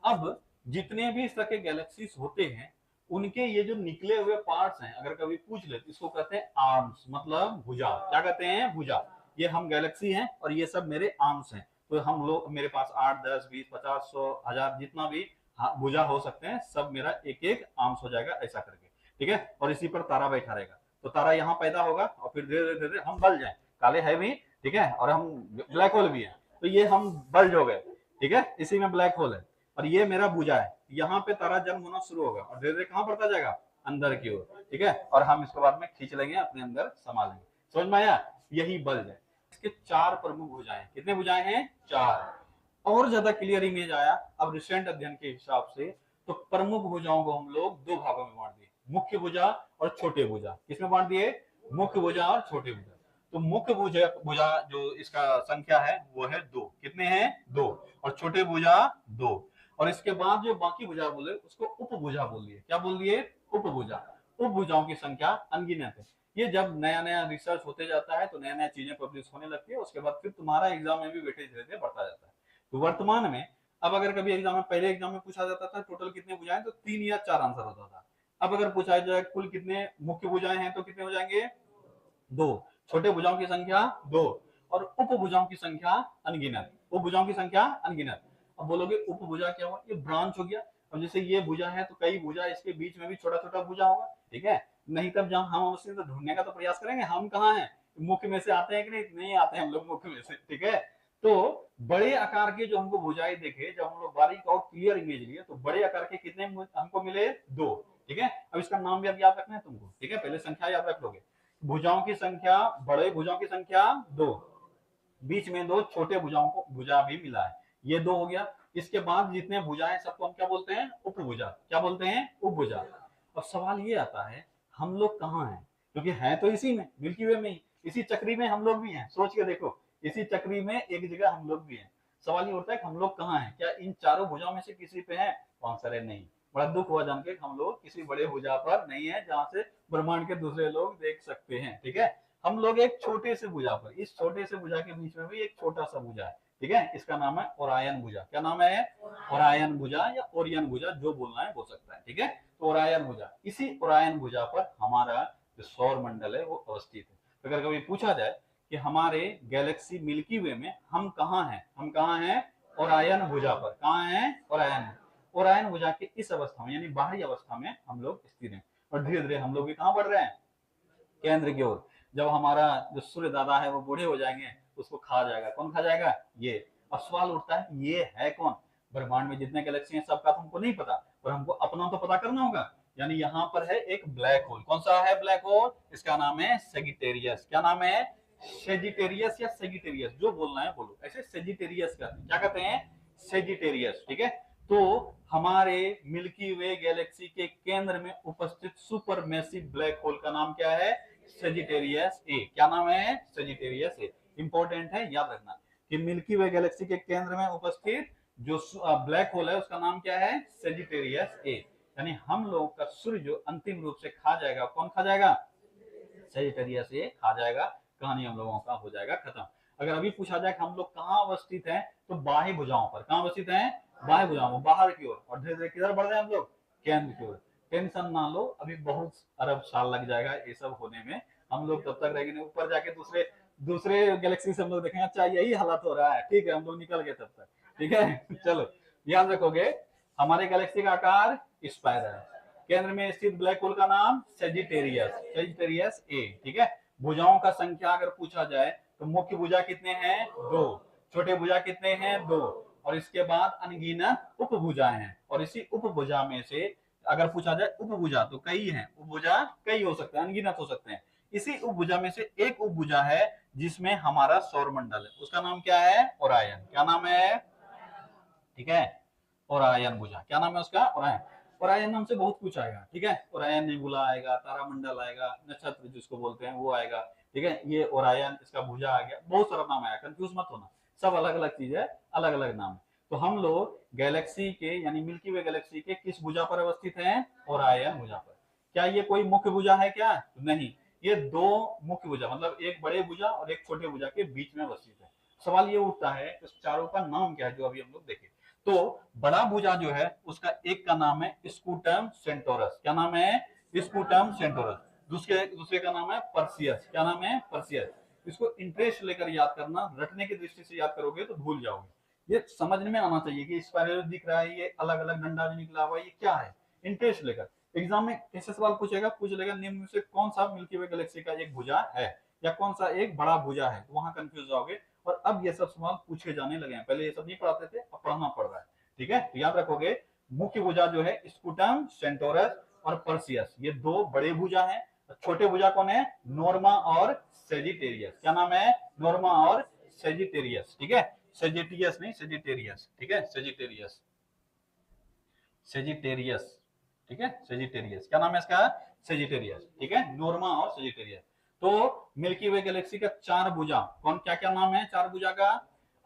अब जितने भी इस तरह के गैलेक्सीज होते हैं उनके ये जो निकले हुए पार्ट्स हैं, अगर कभी पूछ ले तो इसको कहते हैं आर्म्स, मतलब भुजा। क्या कहते हैं? भुजा। ये हम गैलेक्सी हैं और ये सब मेरे आर्म्स हैं। तो हम लोग, मेरे पास 8, 10, 20, 50, 100, 1000 जितना भी भुजा हो सकते हैं, सब मेरा एक एक आर्म्स हो जाएगा ऐसा करके। ठीक है। और इसी पर तारा बैठा रहेगा। तो तारा यहाँ पैदा होगा और फिर धीरे धीरे हम बल जाए, काले है भी। ठीक है। और हम ब्लैक होल भी है, तो ये हम बल्ज हो गए। ठीक है। इसी में ब्लैक होल है। और ये मेरा भुजा है। यहाँ पे तारा जन्म होना शुरू होगा और धीरे धीरे कहाँ बढ़ता जाएगा? अंदर की ओर। ठीक है। और हम इसको बाद में खींच लेंगे, अपने अंदर समा लेंगे। समझ में आया? यही बल्ज है। इसके 4 प्रमुख भुजाएं। कितने भुजाएं हैं? 4। और ज्यादा क्लियर इमेज आया अब रिसेंट अध्ययन के हिसाब से, तो प्रमुख भुजाओं को हम लोग 2 भागों में बांट दिए, मुख्य भुजा और छोटे भुजा। किसमें बांट दिए? मुख्य भुजा और छोटे भुजा। तो मुख्य भुजा भुजा जो इसका संख्या है वो है 2। कितने हैं? 2। और छोटे भुजा 2। और इसके बाद जो बाकी भुजा बोले उसको उपभुजा बोल दिए। क्या बोल दिए? उपभुजा। उपभुजाओं की संख्या अनगिनत है। ये जब नया नया रिसर्च होते जाता है तो नया नया चीजें पब्लिश होने लगती है, उसके बाद फिर तुम्हारा एग्जाम में भी वेटेज धीरे धीरे बढ़ता जाता है। तो वर्तमान में अब अगर कभी एग्जाम में, पहले एग्जाम में पूछा जाता था टोटल कितने भुजाएं, तो 3 या 4 आंसर होता था। अब अगर पूछा जाए कुल कितने मुख्य भुजाएं हैं तो कितने हो जाएंगे? 2। छोटे भुजाओं की संख्या 2। और उपभुजाओं की संख्या अनगिनत। उपभुजाओं की संख्या अनगिनत। अब बोलोगे उपभुजा क्या हुआ? ये ब्रांच हो गया। अब जैसे ये भुजा है तो कई भुजा, इसके बीच में भी छोटा छोटा भुजा होगा। ठीक है। नहीं तब जब हम उससे तो ढूंढने का तो प्रयास करेंगे, हम कहाँ हैं? मुख्य में से आते हैं कि नहीं? नहीं आते हैं हम लोग मुख्य में से। ठीक है। तो बड़े आकार के जो हमको भुजाएं देखे, जब हम लोग बारीक और क्लियर इमेज लिए, तो बड़े आकार के कितने हमको मिले? 2। ठीक है। अब इसका नाम भी अब याद रखना है तुमको। ठीक है। पहले संख्या याद रख लोगे। भुजाओं की संख्या, बड़े भुजाओं की संख्या 2, बीच में 2 छोटे भुजाओं को भुजा भी मिला है, ये 2 हो गया। इसके बाद जितने भुजाएं सबको हम क्या बोलते हैं? उपभुजा। क्या बोलते हैं? उपभुजा। अब सवाल ये आता है हम लोग कहाँ हैं? क्योंकि है तो इसी में, मिल्की वे में ही, इसी चक्री में हम लोग भी हैं। सोच के देखो, इसी चक्री में एक जगह हम लोग भी हैं। सवाल ये उठता है कि हम लोग कहाँ हैं? क्या इन चारों भुजाओं में से किसी पे है? आंसर है नहीं। बड़ा दुख हुआ जान के हम लोग किसी बड़े भुजा पर नहीं है जहां से ब्रह्मांड के दूसरे लोग देख सकते हैं। ठीक है। हम लोग एक छोटे से भुजा पर, इस छोटे से भुजा के बीच में भी एक छोटा सा भुजा है। ठीक है। इसका नाम है ओरायन भुजा। क्या नाम है? ओरायन भुजा या ओरियन भुजा, जो बोलना है बोल सकता है। ठीक है। तो ओरायन भुजा, इसी ओरायन भुजा पर हमारा जो सौर मंडल है वो अवस्थित है। तो अगर कभी पूछा जाए कि हमारे गैलेक्सी मिल्की वे में हम कहाँ हैं, हम कहाँ हैं, ओरायन भुजा पर। कहाँ हैं, ओरायन, ओरायन भुजा के इस अवस्था में यानी बाहरी अवस्था में हम लोग स्थिर हैं। और धीरे धीरे हम लोग भी कहाँ बढ़ रहे हैं, केंद्र की ओर। जब हमारा जो सूर्य दादा है वो बूढ़े हो जाएंगे, उसको खा जाएगा। कौन खा जाएगा, ये। अब सवाल उठता है ये है कौन, ब्रह्मांड में जितने गैलेक्सी हैं सबका तो हमको नहीं पता, पर हमको अपना तो पता करना होगा। यानी यहाँ पर है एक ब्लैक होल। कौन सा है ब्लैक होल, इसका नाम है सेजिटेरियस। क्या नाम है, सेजिटेरियस या सेजिटेरियस, जो बोलना है बोलो। ऐसे सेजिटेरियस का क्या कहते हैं, सेजिटेरियस। ठीक है, तो हमारे मिल्की वे गैलेक्सी के केंद्र में उपस्थित सुपर मैसिव ब्लैक होल का नाम क्या है, सेजिटेरियस ए। क्या नाम है, सेजिटेरियस ए। इंपॉर्टेंट है, याद रखना कि मिल्की वे गैलेक्सी के केंद्र में उपस्थित जो ब्लैक होल है उसका नाम क्या है, सेजिटेरियस ए। यानी हम लोग का सूर्य जो अंतिम रूप से खा जाएगा, कौन खा जाएगा, सेजिटेरियस ए खा जाएगा। कहानी हम लोगों का हो जाएगा खत्म। अगर अभी पूछा जाए कि हम लोग कहाँ अवस्थित हैं, तो बाह्य भुजाओं पर। कहाँ अवस्थित हैं, बाह्य भुजाओं, बाहर की ओर। और धीरे धीरे किधर बढ़ रहे हैं हम लोग, केंद्र की ओर। टेंशन ना लो, अभी बहुत अरब साल लग जाएगा ये सब होने में। हम लोग तब तक रहेंगे, ऊपर जाके दूसरे दूसरे गैलेक्सी से हम लोग देखेंगे, अच्छा यही हालत हो रहा है, ठीक है, हम लोग निकल गए तब तक। ठीक है चलो ध्यान रखोगे, हमारे गैलेक्सी का आकार स्पाइरल, केंद्र में स्थित ब्लैक होल का नाम सेजिटेरियस, सेजिटेरियस ए। ठीक है, भुजाओं का संख्या अगर पूछा जाए तो मुख्य भुजा कितने हैं, दो। छोटे भुजा कितने हैं, दो। और इसके बाद अनगिनत उपभुजाएं हैं। और इसी उपभुजा में से अगर पूछा जाए उपभुजा तो कई हैं, उपभुजा कई हो सकते हैं, अनगिनत हो सकते हैं। इसी उपभुजा में से एक उपभुजा है जिसमें हमारा सौरमंडल है, उसका नाम क्या है, ओरायन। क्या नाम है, ठीक है, ओरायन भुजा। क्या नाम है उसका, ओरायन। ओरायन नाम से बहुत कुछ आएगा। ठीक है, ओरायन नेबुला आएगा, तारामंडल आएगा, नक्षत्र जिसको बोलते हैं वो आएगा। ठीक है, ये ओरायन, इसका भुजा आ गया, बहुत सारा नाम आया, कंफ्यूज मत होना, सब अलग अलग चीज है, अलग अलग नाम है। तो हम लोग गैलेक्सी के यानी मिल्की वे गैलेक्सी के किस भुजा पर अवस्थित हैं, ओरायन भुजा पर। क्या ये कोई मुख्य भुजा है क्या, नहीं, ये दो मुख्य भुजा मतलब एक बड़े भुजा और एक छोटे भुजा के बीच में अवस्थित है। सवाल ये उठता है कि चारों का नाम क्या है, जो अभी हम लोग देखें। तो बड़ा भुजा जो है उसका एक का नाम है स्कूटम सेंटोरस। क्या नाम है, स्कूटम सेंटोरस। दूसरे दूसरे का नाम है परसियस। क्या नाम है, परसियस। इसको इंटरेस्ट लेकर याद करना, रटने की दृष्टि से याद करोगे तो भूल जाओगे। ये समझ में आना चाहिए कि स्पाइरल दिख रहा है, ये अलग अलग डंडा भी निकला हुआ है, ये क्या है, इंटरेस्ट लेकर। एग्जाम में कैसे सवाल पूछेगा, पूछ लेगा निम्न में से कौन सा मिल्की वे गैलेक्सी का एक भुजा है या कौन सा एक बड़ा भुजा है, तो वहां कंफ्यूज जाओगे। और अब ये सब सवाल पूछे जाने लगे हैं, पहले ये सब नहीं पढ़ाते थे, अब पढ़ना पड़ रहा है। ठीक है, तो याद रखोगे मुख्य भुजा जो है स्कूटम सेंटोरस और परसियस, ये दो बड़े भुजा हैं। छोटे भुजा कौन है, नोर्मा और सेजिटेरियस। क्या नाम है, नोर्मा और सेजिटेरियस। ठीक है, सेजिटियस नहीं, सेजिटेरियस। ठीक है, सेजिटेरियस, सेजिटेरियस। ठीक है, सेजिटेरियस। क्या नाम है इसका, सेजिटेरियस। ठीक है, नोर्मा और सेजिटेरियस। तो मिल्की वे गैलेक्सी का चार भुजा, कौन क्या क्या नाम है चार भुजा का,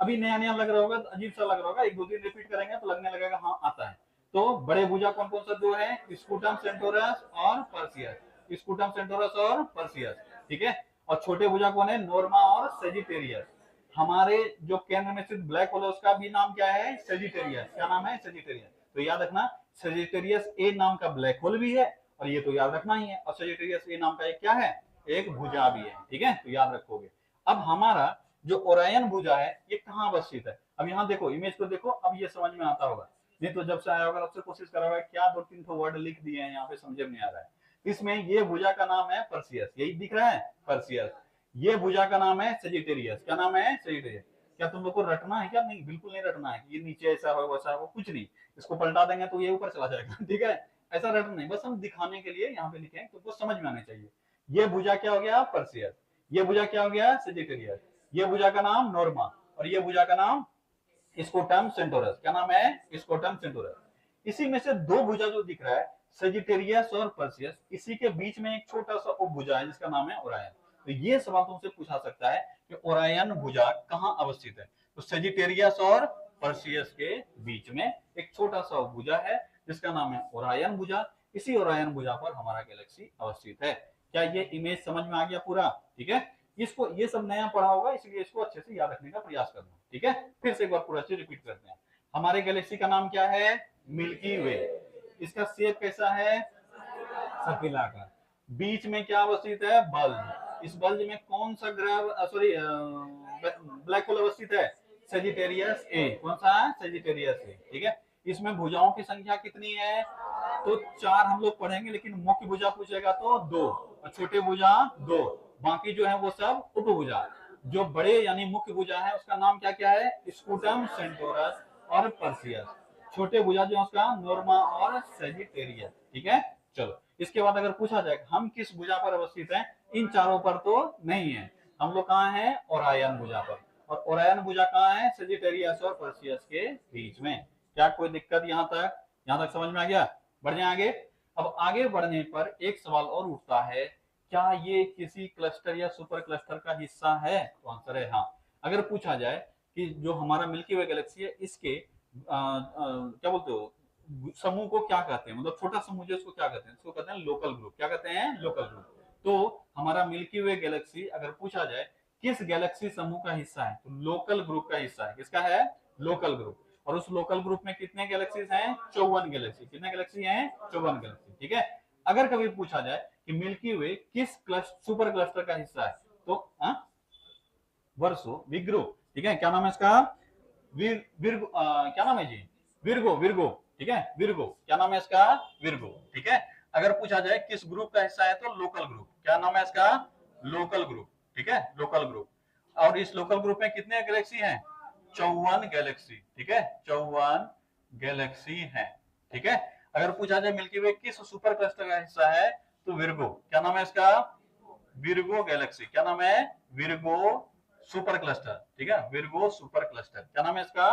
अभी नया नया लग रहा होगा, अजीब सा लग रहा होगा, एक दो दिन रिपीट करेंगे तो लगने लगेगा हाँ आता है। तो बड़े भुजा कौन कौन सा दो है, स्कूटम सेंटोरस और परसियस, स्कूटम सेंटोरस और परसियस। ठीक है, और छोटे भुजा कौन है, नोर्मा और सेजिटेरियस। हमारे जो केंद्र में स्थित ब्लैक होल है उसका भी नाम क्या है, सेजिटेरियस। क्या नाम है, सेजिटेरियस। तो याद रखना सेजिटेरियस ए नाम का ब्लैक होल भी है, और ये तो याद रखना ही है, और सेजिटेरियस ए नाम का एक क्या है, एक भुजा भी है। ठीक है, तो याद रखोगे। अब हमारा जो ओरायन भुजा है ये कहाँ अवस्थित है, अब यहाँ देखो, इमेज को देखो, अब ये समझ में आता होगा। नहीं तो जब से आया होगा तब से कोशिश करा होगा, क्या दो तीन तो वर्ड लिख दिए हैं यहाँ पे, समझ में नहीं आ रहा है। इसमें ये भुजा का नाम है परसियस, यही दिख रहा है परसियस। ये भुजा का नाम है सेजिटेरियस। क्या नाम है, सेजिटेरियस। क्या तुम लोग को रटना है क्या, नहीं, बिल्कुल नहीं रटना है, ये नीचे ऐसा हो वैसा हो, कुछ नहीं, इसको पलटा देंगे तो ये ऊपर चला जाएगा। ठीक है, ऐसा रटना नहीं, बस हम दिखाने के लिए यहाँ पे लिखे हैं, तुमको समझ में आने चाहिए। ये भुजा क्या हो गया, परसियस। ये भुजा क्या हो गया, सेजिटेरियस। ये भुजा का नाम नोर्मा, और ये भुजा का नाम स्कोटम सेंटोरस। क्या नाम है, स्कोटम सेंटोरस। इसी में से दो भुजा जो दिख रहा है, सेजिटेरियस और परसियस, इसी के बीच में एक छोटा सा उपभुजा है जिसका नाम है ओरायन। तो ये सवाल तुमसे पूछा सकता है कि ओरायन भुजा कहाँ अवस्थित है, तो सेजिटेरियस और परसियस के बीच में एक छोटा सा उपभुजा है जिसका नाम है ओरायन भुजा। इसी ओरायन भुजा पर हमारा गैलेक्सी अवस्थित है। क्या ये इमेज समझ में आ गया पूरा, ठीक है। इसको ये सब नया पढ़ा होगा, इसलिए इसको अच्छे से याद रखने का प्रयास करना, ठीक है। फिर से एक बार पूरा चीज रिपीट करते हैं। हमारे गैलेक्सी का नाम क्या है, मिल्की वे। इसका शेप कैसा है? सर्पिलाकार। बीच में क्या अवस्थित है? बल्ब। इस बल्ब में कौन सा ग्रह, सॉरी, ब्लैक होल अवस्थित है? Sagittarius A. कौन सा है? Sagittarius A. ठीक है। इसमें भुजाओं की संख्या कितनी है? तो 4 हम लोग पढ़ेंगे, लेकिन मुख्य भुजा पूछेगा तो 2, और छोटे भुजा 2, बाकी जो है वो सब उपभुजा। जो बड़े यानी मुख्य भुजा है उसका नाम क्या क्या है? स्कूटम, सेंटोरस और पर्सियस। छोटे भुजा जो है उसका नोर्मा और सेजिटेरियस। ठीक है। चलो, इसके बाद अगर पूछा जाए हम किस भुजा पर अवस्थित हैं, इन चारों पर तो नहीं है, हम लोग कहाँ हैं? ओरायन भुजा पर। और ओरायन भुजा कहाँ है? सेजिटेरियस और पर्सियस के बीच में। क्या कोई दिक्कत यहाँ तक? यहाँ तक समझ में आ गया? बढ़ जाए आगे। अब आगे बढ़ने पर एक सवाल और उठता है, क्या ये किसी क्लस्टर या सुपर क्लस्टर का हिस्सा है? तो आंसर है हाँ। अगर पूछा जाए कि जो हमारा मिल्की वे गैलेक्सी है, इसके क्या बोलते हो समूह को क्या कहते हैं, मतलब छोटा समूह जो, इसको क्या कहते हैं? इसको कहते हैं लोकल ग्रुप। क्या कहते हैं? Local group. तो हमारा मिल्की वे गैलेक्सी अगर पूछा जाए किस गैलेक्सी समूह का हिस्सा है, तो लोकल ग्रुप का हिस्सा है। किसका है? Local group. और उस लोकल ग्रुप में कितने गैलेक्सीज हैं? 54 गैलेक्सी। कितने गैलेक्सी हैं? 54 गैलेक्सी। ठीक है। अगर कभी पूछा जाए कि मिल्की वे किस सुपर क्लस्टर का हिस्सा है, तो वर्सो विग्रो। ठीक है। क्या नाम है इसका? विर्गो। क्या नाम है जी? विर्गो। विर्गो। ठीक है। विर्गो। क्या नाम है इसका? विर्गो। ठीक है। अगर पूछा जाए किस ग्रुप का हिस्सा है, तो लोकल ग्रुप। क्या नाम है इसका? Local group. ठीक है। Local group. और इस लोकल ग्रुप में कितने गैलेक्सी हैं? 54 गैलेक्सी। ठीक है। 54 गैलेक्सी है। ठीक है। अगर पूछा जाए मिल्की वे किस सुपर क्लस्टर का हिस्सा है, तो विर्गो। क्या नाम है इसका? Virgo Galaxy. क्या नाम है? Virgo super cluster. ठीक है। Virgo super cluster. क्या नाम है इसका?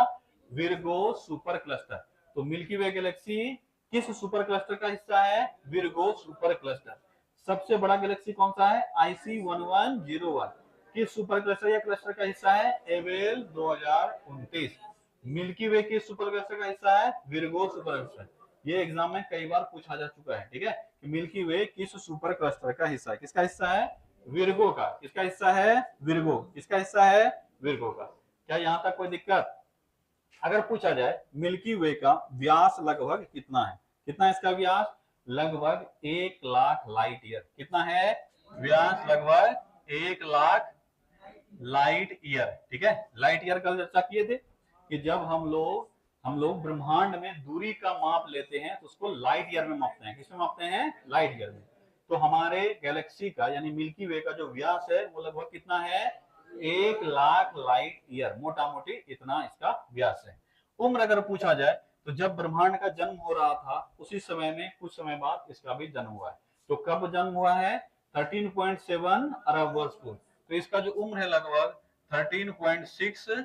Virgo super cluster. तो मिल्की वे गैलेक्सी किस सुपर क्लस्टर का हिस्सा है? Virgo super cluster. सबसे बड़ा गैलेक्सी कौन सा है? IC 1101 किस सुपर क्लस्टर या क्लस्टर का हिस्सा है? एवेल 2029। मिल्की वे किस सुपर क्लस्टर का हिस्सा है? Virgo super cluster. ये एग्जाम में कई बार पूछा जा चुका है। ठीक है। कि मिल्की वे किस सुपर क्लस्टर का हिस्सा है? किसका हिस्सा है? विर्गो का। किसका हिस्सा है? विर्गो। किसका हिस्सा है? विर्गो का। क्या यहां तक कोई दिक्कत? अगर पूछा जाए मिल्की वे का व्यास लगभग कितना है? कितना है इसका व्यास? लगभग 1,00,000 लाइट ईयर। कितना है व्यास? लगभग 1,00,000 लाइट ईयर। ठीक है। लाइट ईयर कल चर्चा किए थे कि जब हम लोग ब्रह्मांड में दूरी का माप लेते हैं तो उसको लाइट ईयर में मापते हैं। किसमें मापते हैं? लाइट ईयर में। तो हमारे गैलेक्सी का यानी मिल्की वे का जो व्यास है वो लगभग कितना है? 1,00,000 लाइट ईयर। मोटा मोटी इतना इसका व्यास है। उम्र अगर पूछा जाए तो जब ब्रह्मांड का जन्म हो रहा था उसी समय में कुछ समय बाद इसका भी जन्म हुआ है। तो कब जन्म हुआ है? 13.7 अरब वर्ष पूर्व। तो इसका जो उम्र है लगभग 13.6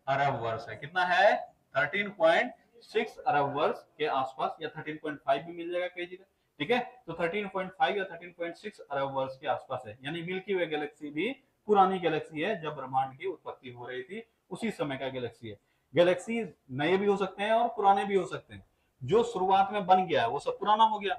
अरब वर्ष है। कितना है? 13.6 अरब वर्ष के आसपास, या 13.5 भी मिल जाएगा कई जगह। ठीक है। तो 13.5 या 13.6 अरब वर्ष के आसपास है। यानी मिल्की वे गैलेक्सी भी पुरानी गैलेक्सी है, जब ब्रह्मांड की उत्पत्ति हो रही थी उसी समय का गैलेक्सी है। गैलेक्सी नए भी हो सकते हैं और पुराने भी हो सकते हैं। जो शुरुआत में बन गया है वो सब पुराना हो गया।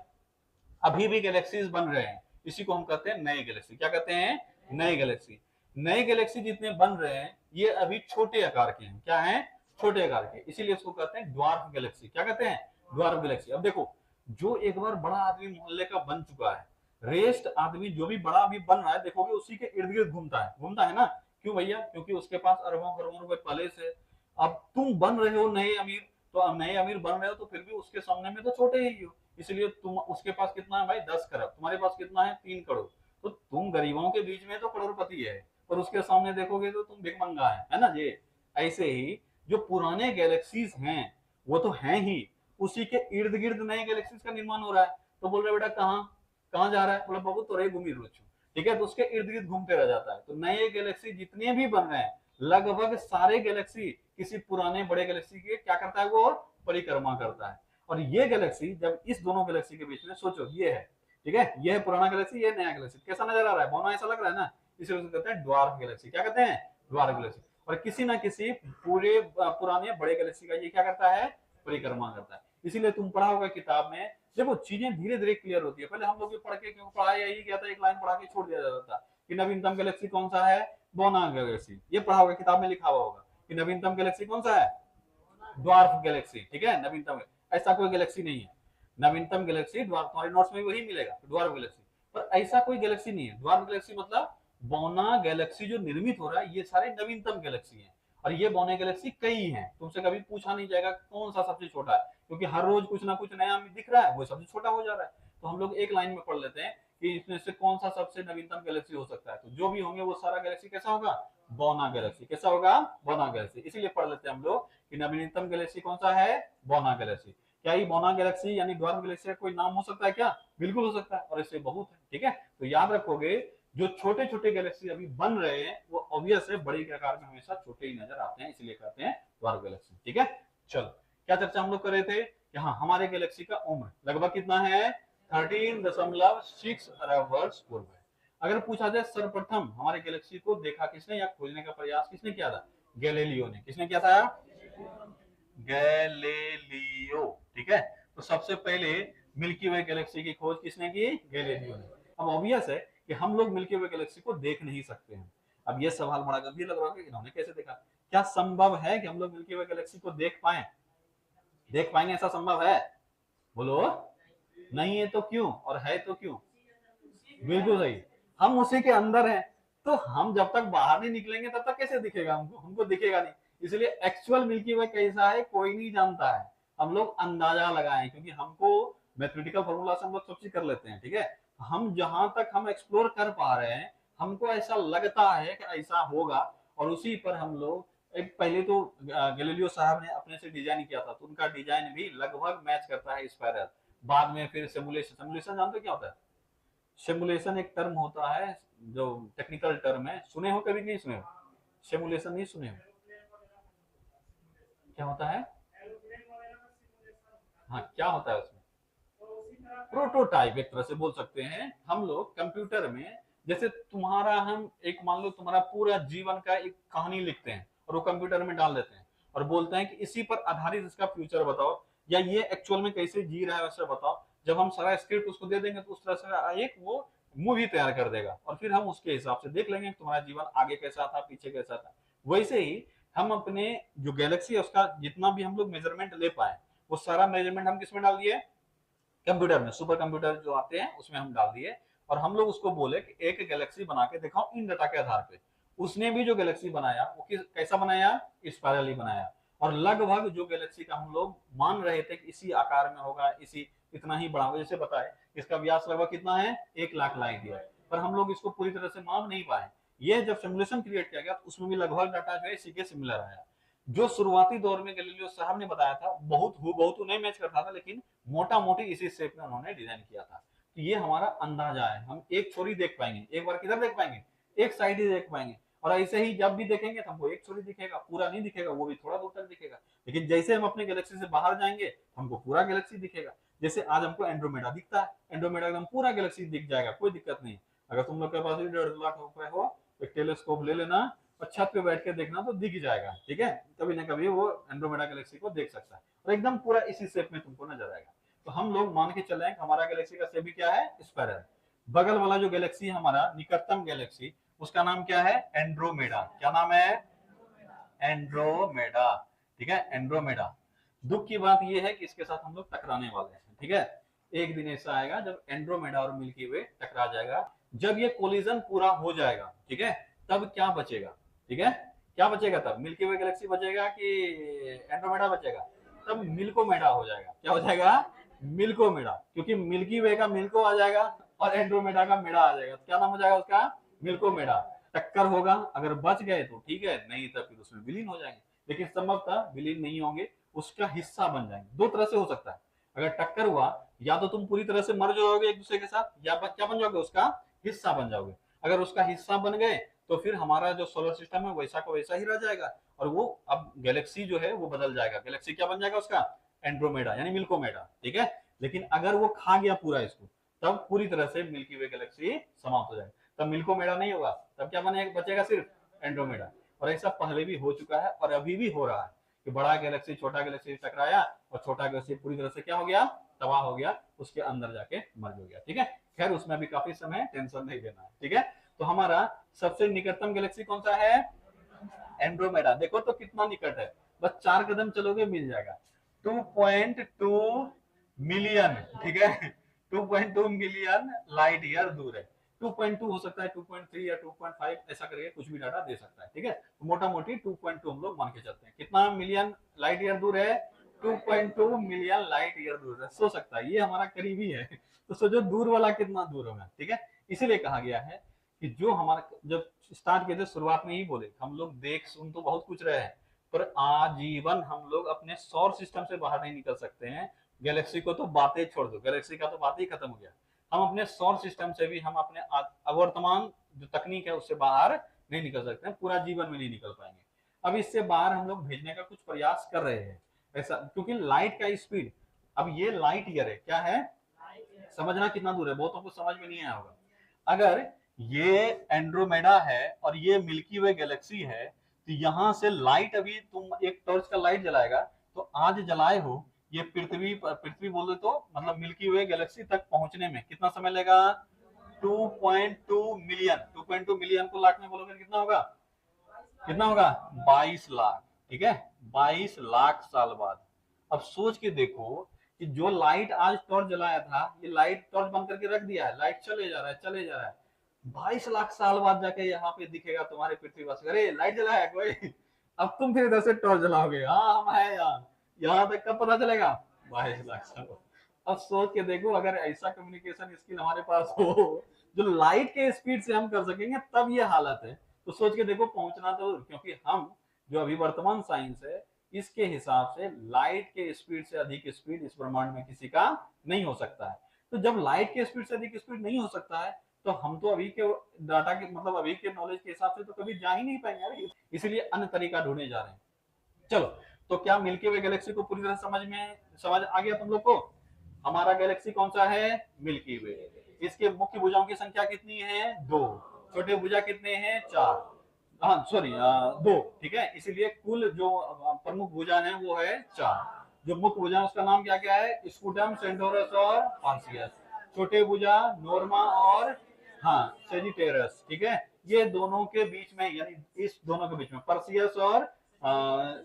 अभी भी गैलेक्सीज बन रहे हैं, इसी को हम कहते हैं नए गैलेक्सी। क्या कहते हैं? नए गैलेक्सी। नए गैलेक्सी जितने बन रहे हैं ये अभी छोटे आकार के हैं। क्या हैं? छोटे आकार के, इसीलिए इसको कहते हैं ड्वार्फ गैलेक्सी। क्या कहते हैं? Dwarf Galaxy. अब देखो, जो एक बार बड़ा आदमी मोहल्ले का बन चुका है, रेस्ट आदमी जो भी बड़ा अभी बन रहा है, देखोगे उसी के इर्द गिर्द घूमता है ना। क्यों भैया? क्योंकि उसके पास अरबों करोड़ों रुपए पहले से। अब तुम बन रहे हो नए अमीर, तो अब नए अमीर बन रहे हो तो फिर भी उसके सामने में तो छोटे ही हो। इसलिए तुम, उसके पास कितना है भाई? 10 करोड़। तुम्हारे पास कितना है? 3 करोड़। तो तुम गरीबों के बीच में तो करोड़पति है, पर उसके सामने देखोगे तो तुम भिखमंगा है ना जी। ऐसे ही जो पुराने गैलेक्सीज हैं वो तो हैं ही, उसी के इर्द गिर्द नए गैलेक्सीज का निर्माण हो रहा है। तो बोल रहे बेटा कहाँ कहाँ जा रहा है? बोला बाबू तो रही घूमी रोचू। ठीक है। तो उसके इर्द गिर्द घूमते रह जाता है। तो नए गैलेक्सी जितने भी बन रहे हैं, लगभग सारे गैलेक्सी किसी पुराने बड़े गैलेक्सी के क्या करता है? वो परिक्रमा करता है। और ये गैलेक्सी जब इस दोनों गैलेक्सी के बीच में, सोचो ये है, ठीक है, ये है पुराना गैलेक्सी, ये नया गैलेक्सी, कैसा नजर आ रहा है? बौना ऐसा लग रहा है ना। इसे कहते हैं ड्वार्फ गैलेक्सी। क्या कहते हैं? Dwarf Galaxy. और किसी ना किसी पूरे पुराने बड़े गैलेक्सी का ये क्या करता है? परिक्रमा करता है। इसीलिए तुम पढ़ा होगा किताब में, देखो चीजें धीरे धीरे क्लियर होती है। पहले हम लोग पढ़ के पढ़ाया यही गया था, एक लाइन पढ़ा के छोड़ दिया जाता था कि नवीनतम गैलेक्सी कौन सा है? बौना गैलेक्सी। ये पढ़ा होगा, किताब में लिखा हुआ होगा कि नवीनतम गैलेक्सी कौन सा है? Dwarf Galaxy. ठीक है। नवीनतम, ऐसा कोई गैलेक्सी नहीं है। नवीनतम गैलेक्सी ड्वार्फ, तुम्हारे नोट्स में वही मिलेगा ड्वार्फ गैलेक्सी। पर ऐसा कोई गैलेक्सी नहीं है ड्वार्फ गैलेक्सी, मतलब बौना गैलेक्सी जो निर्मित हो रहा है ये सारे नवीनतम गैलेक्सी हैं। और ये बौने गैलेक्सी कई हैं, तुमसे कभी पूछा नहीं जाएगा कौन सा सबसे छोटा है, क्योंकि हर रोज कुछ ना कुछ नया दिख रहा है, वो सबसे छोटा हो जा रहा है। तो हम लोग एक लाइन में पढ़ लेते हैं कि इसमें से कौन सा सबसे नवीनतम गैलेक्सी हो सकता है। तो जो भी होंगे वो सारा गैलेक्सी कैसा होगा, बौना गैलेक्सी। कैसा होगा, बौना गैलेक्सी। इसीलिए पढ़ लेते हैं हम लोग कि नवीनतम गैलेक्सी कौन सा है, बौना गैलेक्सी। क्या ये बौना गैलेक्सी यानी ड्वार्फ गैलेक्सी का कोई नाम हो सकता है क्या, बिल्कुल हो सकता है, और इससे बहुत है। ठीक है, तो याद रखोगे जो छोटे छोटे गैलेक्सी अभी बन रहे हैं वो ऑब्वियस है बड़ी के आकार में हमेशा छोटे ही नजर आते हैं, इसलिए कहते हैं ड्वार्फ गैलेक्सी। ठीक है, चलो क्या चर्चा हम लोग कर रहे थे, यहाँ हमारे गैलेक्सी का उम्र लगभग कितना है, 13.6 अरब वर्ष पूर्व है। अगर पूछा जाए सर्वप्रथम हमारे गैलेक्सी को देखा किसने या खोजने का प्रयास किसने किया था, गैलीलियो ने। किसने किया था, गैलीलियो। ठीक है, तो सबसे पहले मिल्की वे गैलेक्सी की खोज किसने की, गैलीलियो ने। अब ऑब्वियस है कि हम लोग मिल्की वे गैलेक्सी को देख नहीं सकते हैं। अब ये सवाल बड़ा गंभीर लग रहा है कि इन्होंने कैसे देखा, क्या संभव है कि हम लोग मिल्की वे गैलेक्सी को देख पाए, देख पाएंगे, ऐसा संभव है, बोलो। नहीं है तो क्यों, और है तो क्यों, बिल्कुल सही, हम उसी के अंदर हैं। तो हम जब तक बाहर नहीं निकलेंगे तब तक कैसे दिखेगा हमको, हमको दिखेगा नहीं। इसलिए एक्चुअल मिल्की वे कैसा है कोई नहीं जानता है, हम लोग अंदाजा लगाएं, क्योंकि हमको मैथमेटिकल फॉर्मूला से हम लोग सब चीज कर लेते हैं। ठीक है, हम जहां तक हम एक्सप्लोर कर पा रहे हैं हमको ऐसा लगता है कि ऐसा होगा, और उसी पर हम लोग एक पहले तो गैलीलियो साहब ने अपने से डिजाइन किया था, तो उनका डिजाइन भी लगभग मैच करता है स्पाइरल। बाद में फिर सिमुलेशन, सिमुलेशन जानते हो क्या होता है, सिमुलेशन एक टर्म होता है जो टेक्निकल टर्म है, सुने हो कभी, नहीं सुने हो, सिमुलेशन नहीं सुने हो, क्या होता है, हाँ क्या होता है उसमें, प्रोटोटाइप एक तरह से बोल सकते हैं। हम लोग कंप्यूटर में जैसे तुम्हारा, हम एक मान लो तुम्हारा पूरा जीवन का एक कहानी लिखते हैं और वो कंप्यूटर में डाल देते हैं और बोलते हैं कि इसी पर आधारित इसका फ्यूचर बताओ, या ये एक्चुअल में कैसे जी रहा है वैसे बताओ। जब हम सारा स्क्रिप्ट उसको दे देंगे तो उस तरह से एक वो मूवी तैयार कर देगा, और फिर हम उसके हिसाब से देख लेंगे तुम्हारा जीवन आगे कैसा था पीछे कैसा था। वैसे ही हम अपने जो गैलेक्सी है उसका जितना भी हम लोग मेजरमेंट ले पाए वो सारा मेजरमेंट हम किसमें डाल दिए, कंप्यूटर में, सुपर कंप्यूटर जो आते हैं उसमें हम डाल दिए। और हम लोग उसको बोले कि एक गैलेक्सी बना के दिखाओ इन डाटा के आधार पे। उसने भी जो गैलेक्सी बनाया वो कैसा बनाया, स्पाइरली बनाया। और लगभग जो गैलेक्सी का हम लोग मान रहे थे कि इसी आकार में होगा, इसी इतना ही बड़ा होगा, जैसे बताए इसका व्यास लगभग कितना है, 1 लाख लाइट ईयर, पर हम लोग इसको पूरी तरह से मान नहीं पाए। ये जब सिमुलेशन क्रिएट किया गया तो उसमें भी लगभग डाटा जो है इसी के सिमिलर आया। जो शुरुआती दौर में गैलीलियो साहब ने बताया था बहुत बहुत नहीं मैच करता था, लेकिन मोटा मोटी इसी शेप में उन्होंने डिजाइन किया था। तो ये हमारा अंदाजा है, हम एक छोरी देख पाएंगे, एक बार किधर देख पाएंगे, एक साइड ही देख पाएंगे। और ऐसे ही जब भी देखेंगे तो हमको एक छोरी दिखेगा, पूरा नहीं दिखेगा, वो भी थोड़ा दूर तक दिखेगा। लेकिन जैसे हम अपने गैलेक्सी से बाहर जाएंगे हमको पूरा गैलेक्सी दिखेगा। जैसे आज हमको एंड्रोमेडा दिखता है, एंड्रोमेडा एकदम पूरा गैलेक्सी दिख जाएगा, कोई दिक्कत नहीं। अगर तुम लोग के पास 1.5 लाख रुपए हो, एक टेलीस्कोप ले लेना और छत पे बैठ के देखना तो दिख जाएगा। ठीक है, कभी ना कभी वो एंड्रोमेडा गैलेक्सी को देख सकता है और एकदम पूरा इसी शेप में तुमको नजर आएगा। तो हम लोग मान के चले हमारा गैलेक्सी का शेप भी क्या है, स्पाइरल। बगल वाला जो गैलेक्सी है हमारा निकटतम गैलेक्सी, उसका नाम क्या है, एंड्रोमेडा। क्या नाम है, एंड्रोमेडा। ठीक है, एंड्रोमेडा। दुख की बात यह है कि इसके साथ हम लोग टकराने वाले हैं। ठीक है, एक दिन ऐसा आएगा जब एंड्रोमेडा और मिल्की वे टकरा जाएगा। जब ये कोलिजन पूरा हो जाएगा, ठीक है, तब क्या बचेगा, ठीक है, क्या बचेगा तब, मिल्की वे गैलेक्सी बचेगा कि एंड्रोमेडा बचेगा, तब मिल्कोमेडा हो जाएगा। क्या हो जाएगा, मिल्कोमेडा, क्योंकि मिल्की वे का मिल्को आ जाएगा और एंड्रोमेडा का मेडा आ जाएगा। क्या नाम हो जाएगा उसका, मिल्कोमेडा। टक्कर होगा, अगर बच गए तो ठीक है, नहीं तो फिर उसमें विलीन हो जाएंगे। लेकिन संभवतः विलीन नहीं होंगे, उसका हिस्सा बन जाएंगे। दो तरह से हो सकता है, अगर टक्कर हुआ या तो तुम पूरी तरह से मर जाओगे एक दूसरे के साथ, या क्या बन जाओगे, उसका हिस्सा बन जाओगे। अगर उसका हिस्सा बन गए तो फिर हमारा जो सोलर सिस्टम है वैसा का वैसा ही रह जाएगा, और वो अब गैलेक्सी जो है वो बदल जाएगा। गैलेक्सी क्या बन जाएगा उसका, एंड्रोमेडा यानी मिल्कोमेडा। ठीक है, लेकिन अगर वो खा गया पूरा इसको, तब पूरी तरह से मिल्की वे गैलेक्सी समाप्त हो जाएगा। तब मिल्कोमेडा नहीं होगा, तब क्या बनेगा, बचेगा सिर्फ एंड्रोमेडा। और ऐसा पहले भी हो चुका है और अभी भी हो रहा है कि बड़ा गैलेक्सी छोटा गैलेक्सी टकराया और छोटा गैलेक्सी पूरी तरह से क्या हो गया, तबाह हो गया, उसके अंदर जाके मर गया। ठीक है, खैर उसमें भी काफी समय, टेंशन नहीं लेना है। ठीक है, तो हमारा सबसे निकटतम गैलेक्सी कौन सा है, एंड्रोमेडा। देखो तो कितना निकट है, बस 4 कदम चलोगे मिल जाएगा। 2.2 मिलियन, ठीक है, 2.2 मिलियन लाइट ईयर दूर है। 2.2 हो सकता है, 2.3 या 2.5 ऐसा करके कुछ भी डाटा दे सकता है, ठीक है। तो मोटा मोटी 2.2 हम लोग मान के चलते हैं। कितना मिलियन लाइट ईयर दूर है? 2.2 मिलियन लाइट ईयर दूर है। सो सकता है ये हमारा करीबी है, तो सोचो दूर वाला कितना दूर होगा, ठीक है। इसीलिए कहा गया है कि जो हमारा, जब स्टार्ट किए थे शुरुआत में ही बोले हम लोग देख सुन तो बहुत कुछ रहे हैं, पर आजीवन हम लोग अपने सौर सिस्टम से बाहर नहीं निकल सकते हैं। गैलेक्सी को तो बातें छोड़ दो, गैलेक्सी का तो बात ही खत्म हो गया। हम अपने सौर सिस्टम से भी हम अपने अवर्तमान जो तकनीक है उससे बाहर नहीं निकल सकते हैं, पूरा जीवन में नहीं निकल पाएंगे। अब इससे बाहर हम लोग भेजने का कुछ प्रयास कर रहे हैं ऐसा, क्योंकि लाइट का स्पीड, अब ये लाइट ईयर है, क्या है समझना कितना दूर है, बहुतों को समझ में नहीं आया होगा। अगर ये एंड्रोमेडा है और ये मिल्की वे गैलेक्सी है, तो यहां से लाइट, अभी तुम एक टॉर्च का लाइट जलाएगा तो आज जलाए हो, ये पृथ्वी पृथ्वी बोले तो मतलब मिल्की वे गैलेक्सी तक पहुंचने में कितना समय लेगा? 2.2 मिलियन। 2.2 मिलियन को लाख में बोलोगे कितना होगा? कितना होगा? 22 लाख, ठीक है, 22 लाख साल बाद। अब सोच के देखो कि जो लाइट आज टॉर्च जलाया था, ये लाइट टॉर्च बंद करके रख दिया है, लाइट चले जा रहा है चले जा रहा है, 22 लाख साल बाद जाके यहाँ पे दिखेगा तुम्हारे पृथ्वीवासी, अरे लाइट जलाया कोई। अब तुम फिर इधर से टॉर्च जलाओगे, हाँ हम है यहाँ तक कब पता चलेगा? 22 लाख साल बाद। अब सोच के देखो अगर ऐसा कम्युनिकेशन स्किल हमारे पास हो जो लाइट के स्पीड से हम कर सकेंगे, तब ये हालत है। तो सोच के देखो पहुंचना तो, क्योंकि हम जो अभी वर्तमान साइंस है इसके हिसाब से लाइट के स्पीड से अधिक स्पीड इस ब्रह्मांड में किसी का नहीं हो सकता है। तो जब लाइट के स्पीड से अधिक स्पीड नहीं हो सकता है, तो हम तो अभी के डाटा के मतलब अभी के नॉलेज के हिसाब से तो कभी जा ही नहीं पाएंगे यार, इसलिए अन्य तरीका ढूंढे जा रहे हैं। चलो, तो क्या मिल्की वे गैलेक्सी को पूरी तरह समझ आ गया तुम लोग को? हमारा गैलेक्सी कौन सा है? मिल्की वे। इसके मुख्य भुजाओं की संख्या कितनी है? 2। छोटे भुजा कितने हैं? 4। हाँ सॉरी, 2, ठीक है, इसीलिए कुल जो प्रमुख भुजा है वो है 4। जो मुख्य भुजा उसका नाम क्या क्या है? स्कूटम, सेंटोरस और पार्सियस। छोटे भुजा नोर्मा और हाँ सेजिटेरस, ठीक है। ये दोनों के बीच में, यानी इस दोनों के बीच में पर्सियस और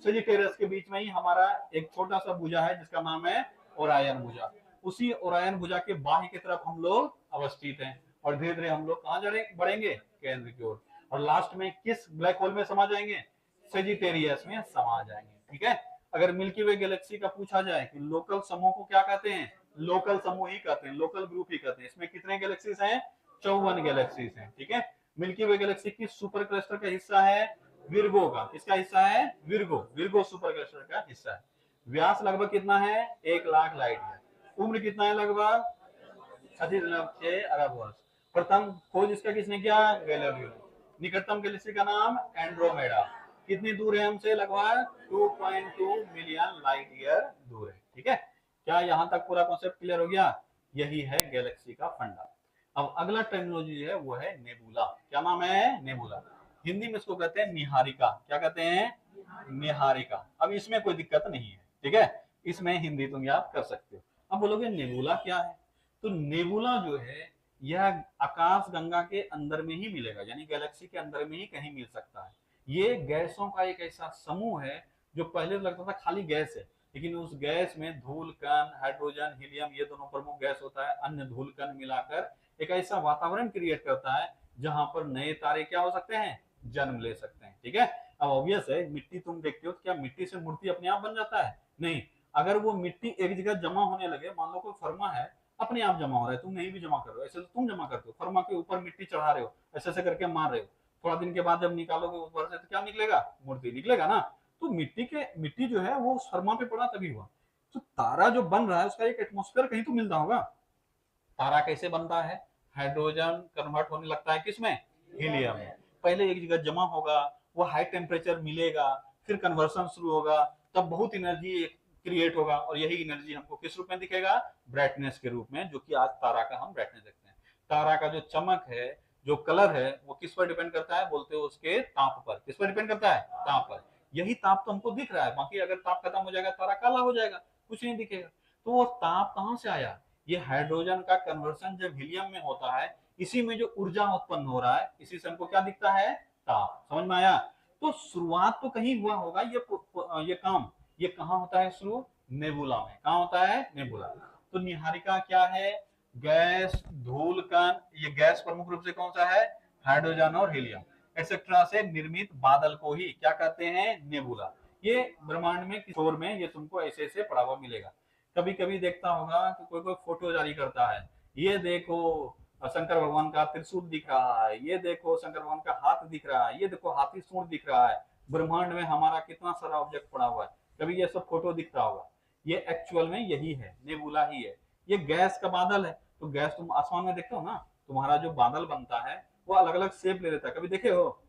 सेजिटेरस के बीच में ही हमारा एक छोटा सा भुजा है जिसका नाम है ओरायन भुजा। उसी ओरायन भुजा के बाह्य की तरफ हम लोग अवस्थित हैं, और धीरे धीरे हम लोग कहाँ बढ़ेंगे? केंद्र की ओर। और लास्ट में किस ब्लैक होल में समा जाएंगे? सेजिटेरियस में समा जाएंगे, ठीक है। अगर मिल्की वे गैलेक्सी का पूछा जाए कि लोकल समूह को क्या कहते हैं? लोकल समूह ही कहते हैं, लोकल ग्रुप ही कहते हैं। इसमें कितने गैलेक्सीज हैं? 54 गैलेक्सीज हैं, ठीक है। मिल्की वे गैलेक्सी की सुपर क्लस्टर का हिस्सा है विर्गो का। किसका हिस्सा है? विर्गो। विर्गो सुपर क्लस्टर का हिस्सा है। व्यास लगभग कितना है? 1 लाख लाइट है। उम्र कितना है? लगभग 36 अरब वर्ष। प्रथम खोज इसका किसने किया? गैलीलियो ने। निकटतम गैलेक्सी का नाम एंड्रोमेडा। कितनी दूर है हमसे? लगभग 2.2 मिलियन लाइट ईयर दूर है, ठीक है। क्या यहाँ तक पूरा कॉन्सेप्ट क्लियर हो गया? यही है गैलेक्सी का फंडा। अब अगला टर्मिनोलॉजी है वो है नेबुला। क्या नाम है? नेबुला। हिंदी में इसको कहते हैं निहारिका। क्या कहते हैं? निहारिका। अब इसमें कोई दिक्कत नहीं है, ठीक है, इसमें हिंदी तुम याद कर सकते हो। अब बोलोगे नेबुला क्या है? तो नेबुला जो है यह आकाश गंगा के अंदर में ही मिलेगा, यानी गैलेक्सी के अंदर में ही कहीं मिल सकता है। ये गैसों का एक ऐसा समूह है जो पहले लगता था खाली गैस है, लेकिन उस गैस में धूल कण, हाइड्रोजन, हीलियम, ये दोनों प्रमुख गैस होता है, अन्य धूल कण मिलाकर एक ऐसा वातावरण क्रिएट करता है जहां पर नए तारे क्या हो सकते हैं? जन्म ले सकते हैं, ठीक है। अब ऑब्वियस है, मिट्टी तुम देखते हो, क्या मिट्टी से मूर्ति अपने आप बन जाता है? नहीं। अगर वो मिट्टी एक जगह जमा होने लगे, मान लो कोई फर्मा है, अपने आप जमा हो रहा है, तुम नहीं भी जमा कर रहे हो, ऐसे तो तुम जमा करते हो, फर्मा के ऊपर मिट्टी चढ़ा रहे हो, ऐसे ऐसे करके मार रहे हो, थोड़ा दिन के बाद जब निकालोगे ऊपर से तो क्या निकलेगा? मूर्ति निकलेगा ना। तो मिट्टी जो है वो फर्मा पे पड़ा तभी हुआ। तो तारा जो बन रहा है उसका एक एटमोस्फेयर कहीं तो मिलता होगा। तारा कैसे बनता है? हाइड्रोजन कन्वर्ट होने लगता है किसमें? हीलियम में। पहले एक जगह जमा होगा, वो हाई टेम्परेचर मिलेगा, फिर कन्वर्सन शुरू होगा, तब बहुत एनर्जी क्रिएट होगा, और यही एनर्जी हमको किस रूप में दिखेगा? ब्राइटनेस के रूप में, जो कि आज तारा का हम ब्राइटनेस देखते हैं। तारा का जो चमक है, जो कलर है, वो किस पर डिपेंड करता है? बोलते हो उसके ताप पर। किस पर डिपेंड करता है? ताप पर। यही ताप तो हमको दिख रहा है, बाकी अगर ताप खत्म हो जाएगा तारा काला हो जाएगा, कुछ नहीं दिखेगा। तो वो ताप कहां से आया? ये हाइड्रोजन का कन्वर्सन जब हीलियम में होता है, इसी में जो ऊर्जा उत्पन्न हो रहा है, इसी से हमको क्या दिखता है? ताप। समझ में आया? तो शुरुआत तो कहीं हुआ होगा, ये काम ये कहाँ होता है शुरू? नेबुला में। कहाँ होता है? नेबुला। तो निहारिका क्या है? गैस, धूल कण। ये गैस प्रमुख रूप से कौन सा है? हाइड्रोजन और हीलियम एक्सेट्रा से निर्मित बादल को ही क्या कहते हैं? नेबुला। ये ब्रह्मांड में किशोर में ये तुमको ऐसे ऐसे पढ़ा हुआ मिलेगा। कभी कभी देखता होगा कि कोई कोई फोटो जारी करता है, ये देखो शंकर भगवान का त्रिशूल दिख रहा है, ये देखो शंकर भगवान का हाथ दिख रहा है, ये देखो हाथी सूंड दिख रहा है, ब्रह्मांड में हमारा कितना सारा ऑब्जेक्ट पड़ा हुआ है। कभी ये सब फोटो दिखता होगा, ये एक्चुअल में यही है, नेबुला ही है। ये गैस का बादल है। तो गैस तुम आसमान में देखते हो ना, तुम्हारा जो बादल बनता है वो अलग अलग शेप ले लेता है। कभी देखे हो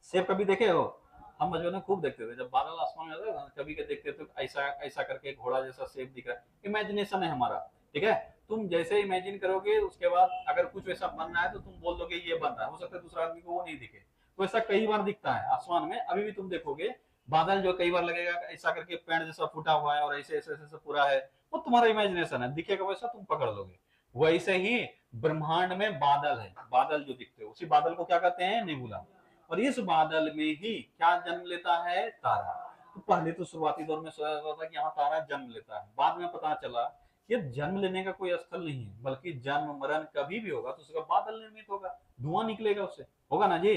शेप? कभी देखे हो? हम बचपन में खूब देखते थे, जब बादल आसमान में आता था कभी के देखते तो ऐसा ऐसा करके घोड़ा जैसा शेप दिख रहा है। इमेजिनेशन है हमारा, ठीक है। तुम जैसे इमेजिन करोगे उसके बाद अगर कुछ वैसा बन रहा है तो तुम बोल दोगे ये बन रहा है। हो सकता है दूसरा आदमी को वो नहीं दिखे। तो ऐसा कई बार दिखता है आसमान में। अभी भी तुम देखोगे बादल जो कई बार लगेगा ऐसा करके पेड़ जैसा फूटा हुआ है और ऐसे ऐसे ऐसे पूरा है, वो तुम्हारा इमेजिनेशन है, दिखेगा वैसा तुम पकड़ लोगे। वैसे ही ब्रह्मांड में बादल है, बादल जो दिखते हैं उसी बादल को क्या कहते हैं? नेबुला। और इस बादल में ही क्या जन्म लेता है? तारा। तो पहले तो शुरुआती दौर में सोचा जाता था कि यहाँ तारा जन्म लेता है, बाद में पता चला ये जन्म लेने का कोई स्थल नहीं है, बल्कि जन्म मरण कभी भी होगा तो उसका बादल निर्मित होगा, धुआं निकलेगा उससे, होगा ना जी।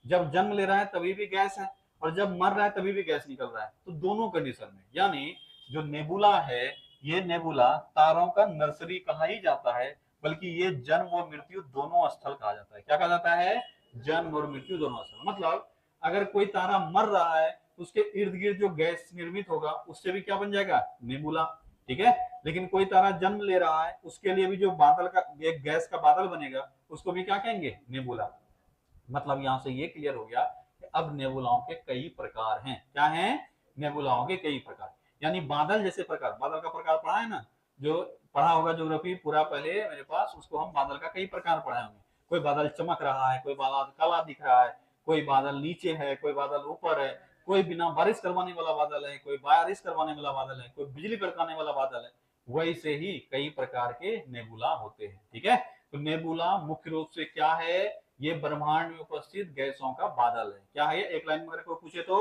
जब जन्म ले रहा है तभी भी गैस है, और जब मर रहा है तभी भी गैस निकल रहा है। तो दोनों कंडीशन में, यानी जो नेबुला है, ये नेबुला तारों का नर्सरी कहा ही जाता है, बल्कि ये जन्म और मृत्यु दोनों स्थल कहा जाता है। क्या कहा जाता है? जन्म और मृत्यु दोनों स्थल। मतलब अगर कोई तारा मर रहा है तो उसके इर्द गिर्द जो गैस निर्मित होगा उससे भी क्या बन जाएगा? नेबुला, ठीक है। लेकिन कोई तारा जन्म ले रहा है उसके लिए भी जो बादल का एक गैस का बादल बनेगा उसको भी क्या कहेंगे? नेबुला। मतलब यहां से ये क्लियर हो गया कि अब नेबुलाओं के कई प्रकार हैं। क्या हैं? नेबुलाओं के कई प्रकार। यानी बादल जैसे प्रकार, बादल का प्रकार पढ़ा है ना, जो पढ़ा होगा ज्योग्राफी पूरा पहले मेरे पास, उसको हम बादल का कई प्रकार पढ़ाए होंगे। कोई बादल चमक रहा है, कोई बादल काला दिख रहा है, कोई बादल नीचे है, कोई बादल ऊपर है, कोई बिना बारिश करवाने वाला बादल है, कोई बारिश करवाने वाला बादल है, कोई बिजली कड़काने वाला बादल है। वैसे ही कई प्रकार के नेबुला होते हैं, ठीक है। तो नेबुला मुख्य रूप से क्या है? ये ब्रह्मांड में उपस्थित गैसों का बादल है। क्या है? एक लाइन में अगर कोई पूछे तो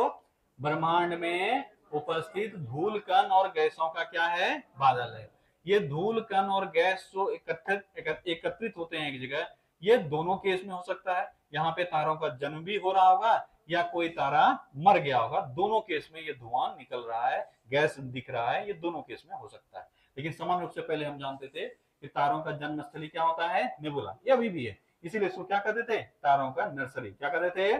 ब्रह्मांड में उपस्थित धूल कण और गैसों का क्या है? बादल है। ये धूल कण और गैस जो एकत्रित होते हैं एक जगह, ये दोनों केस में हो सकता है। यहाँ पे तारों का जन्म भी हो रहा होगा या कोई तारा मर गया होगा, दोनों केस में ये धुआं निकल रहा है, गैस दिख रहा है, ये दोनों केस में हो सकता है। लेकिन समान रूप से पहले हम जानते थे कि तारों का जन्म स्थली क्या होता है? नेबुला। ये अभी भी है, इसीलिए इसको क्या कहते थे? तारों का नर्सरी। क्या कहते थे?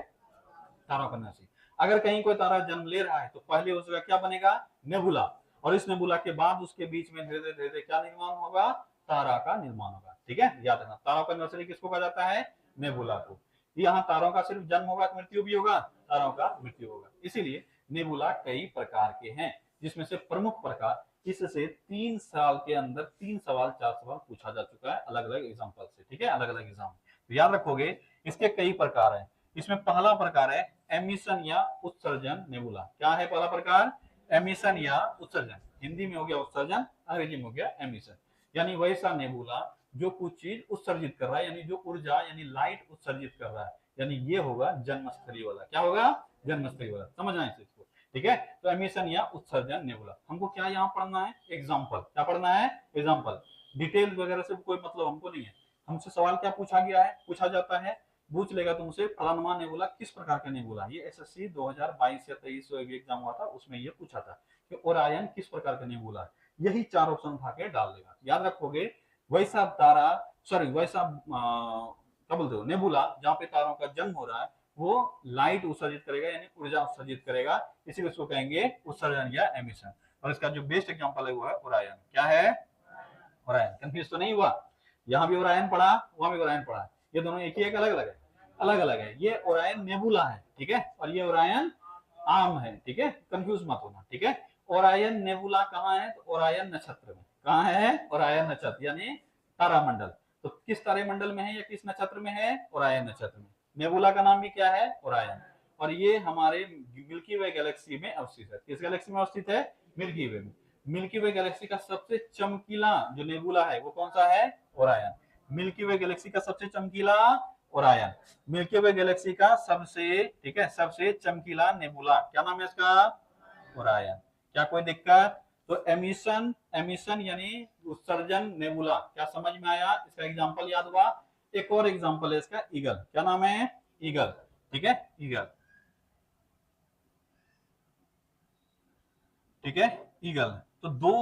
तारों का नर्सरी। अगर कहीं कोई तारा जन्म ले रहा है तो पहले उसका क्या बनेगा? नेबुला। और इस नेबुला के बाद उसके बीच में धीरे धीरे क्या निर्माण होगा? तारा का निर्माण होगा, ठीक है। याद रखना, तारों का नर्सरी किसको कहा जाता है? नेबुला को। यहाँ तारों का सिर्फ जन्म होगा, मृत्यु भी होगा, तारों का मृत्यु होगा। इसीलिए नेबुला कई प्रकार के हैं, जिसमें से प्रमुख प्रकार, इससे 3 साल के अंदर 3 सवाल 4 सवाल पूछा जा चुका है अलग अलग एग्जाम्पल से, ठीक है, अलग अलग एग्जाम। तो याद रखोगे इसके कई प्रकार हैं। इसमें पहला प्रकार है एमिशन या उत्सर्जन नेबुला। क्या है पहला प्रकार? एमिशन या उत्सर्जन। हिंदी में हो गया उत्सर्जन, अंग्रेजी में हो गया एमिशन। यानी वैसा नेबुला जो कुछ चीज उत्सर्जित कर रहा है, यानी जो ऊर्जा यानी लाइट उत्सर्जित कर रहा है, यानी ये होगा जन्मस्थली वाला। क्या होगा? जन्मस्थली वाला। समझना है इसको, ठीक है। तो एमिशन या उत्सर्जन नेबुला। हमको क्या यहाँ पढ़ना है? एग्जाम्पल। क्या पढ़ना है? एग्जाम्पल। डिटेल वगैरह से कोई मतलब हमको नहीं है। हमसे सवाल क्या पूछा गया है? पूछा जाता है, पूछ लेगा तुमसे फलानुमा नेबुला किस प्रकार का नेबुला। ये एसएससी 2022 या 23 जो एग्जाम हुआ था उसमें ये पूछा था कि ओरायन किस प्रकार का नेबुला है। यही 4 ऑप्शन उठा के डाल देगा। याद रखोगे वैसा तारा, सॉरी वैसा क्या बोलते हो, नेबुला जहाँ पे तारों का जन्म हो रहा है वो लाइट उत्सर्जित करेगा, यानी ऊर्जा उत्सर्जित करेगा, इसीलिए उसको कहेंगे उत्सर्जन या एमिशन। और इसका जो बेस्ट एग्जांपल है वो है ओरायन। क्या है? ओरायन। कंफ्यूज तो नहीं हुआ? यहाँ भी ओरायन पढ़ा, वहां भी ओरायन पढ़ा, ये दोनों एक ही है, अलग अलग है? अलग अलग है। ये ओरायन नेबुला है, ठीक है, और ये ओरायन आर्म है, ठीक है, कंफ्यूज मत होना, ठीक है। ओरायन नेबुला कहाँ है? तो ओरायन नक्षत्र में। कहाँ है? ओरायन नक्षत्र यानी तारामंडल। तो किस तारामंडल में है या किस नक्षत्र में है? ओरायन नक्षत्र में। नेबुला का नाम भी क्या है? ओरायन। और ये हमारे मिल्की वे गैलेक्सी में अवस्थित है। किस गैलेक्सी में अवस्थित है? मिल्की वे में। मिल्की वे गैलेक्सी का सबसे चमकीला जो नेबुला है वो कौन सा है? ओरायन। मिल्की वे गैलेक्सी का सबसे चमकीला ओरायन। मिल्की वे गैलेक्सी का सबसे, ठीक है, सबसे चमकीला नेबुला क्या नाम है इसका? ओरायन। क्या कोई दिक्कत? तो एमिशन, एमिशन यानी उत्सर्जन, नेबुला, क्या समझ में आया? इसका एग्जांपल याद हुआ? एक और एग्जांपल है इसका, ईगल। क्या नाम है? ईगल। ठीक है, ईगल। ठीक है, ईगल। तो दो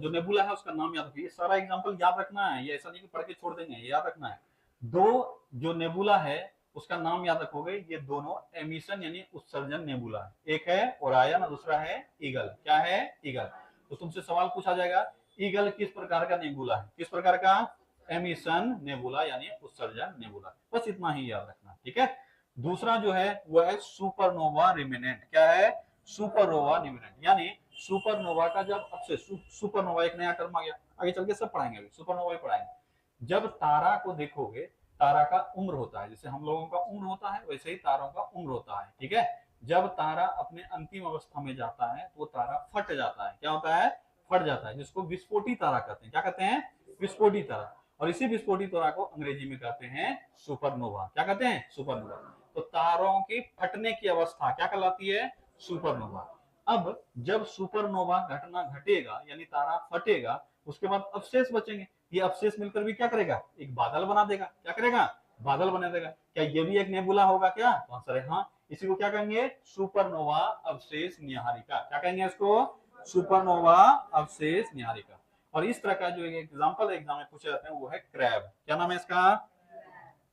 जो नेबुला है उसका नाम याद रखिए। सारा एग्जांपल याद रखना है, ये ऐसा नहीं कि पढ़ के छोड़ देंगे, ये याद रखना है। दो जो नेबुला है उसका नाम याद रखोगे, ये दोनों एमिशन यानी उत्सर्जन नेबुला है। एक है ओरायन और दूसरा है ईगल। क्या है? ईगल। तो तुमसे सवाल पूछा जाएगा, ईगल किस प्रकार का नेबुला है? किस प्रकार का? एमिशन नेबुला यानी उत्सर्जन नेबुला। बस इतना ही याद रखना, ठीक है। दूसरा जो है वो है सुपरनोवा रिमिनेंट। क्या है? सुपरनोवा रिमिनेंट यानी सुपरनोवा का जब अब सुपरनोवा एक नया टर्म आ गया, आगे चल के सब पढ़ाएंगे, अभी सुपरनोवा ही पढ़ाएंगे। जब तारा को देखोगे, तारा का उम्र होता है, जैसे हम लोगों का उम्र होता है वैसे ही तारों का उम्र होता है, ठीक है। जब तारा अपने अंतिम अवस्था में जाता है तो तारा फट जाता है। क्या होता है? फट जाता है, जिसको विस्फोटी तारा कहते हैं। क्या कहते हैं? विस्फोटी तारा। और इसी विस्फोटी तारा को अंग्रेजी में कहते हैं सुपरनोवा। क्या कहते हैं? सुपरनोवा। तो तारों की फटने की अवस्था क्या कहलाती है? सुपरनोवा। अब जब सुपरनोवा घटना घटेगा यानी तारा फटेगा, उसके बाद अवशेष बचेंगे। ये अवशेष मिलकर भी क्या करेगा? एक बादल बना देगा। क्या करेगा? बादल बना देगा। क्या ये भी एक नेबुला होगा? क्या तो आंसर है हाँ। इसी को क्या कहेंगे? सुपरनोवा अवशेष निहारिका। क्या कहेंगे इसको? सुपरनोवा अवशेष निहारिका। और इस तरह का जो एग्जाम्पल एग्जाम में पूछे जाते हैं वो है क्रैब। क्या नाम है इसका?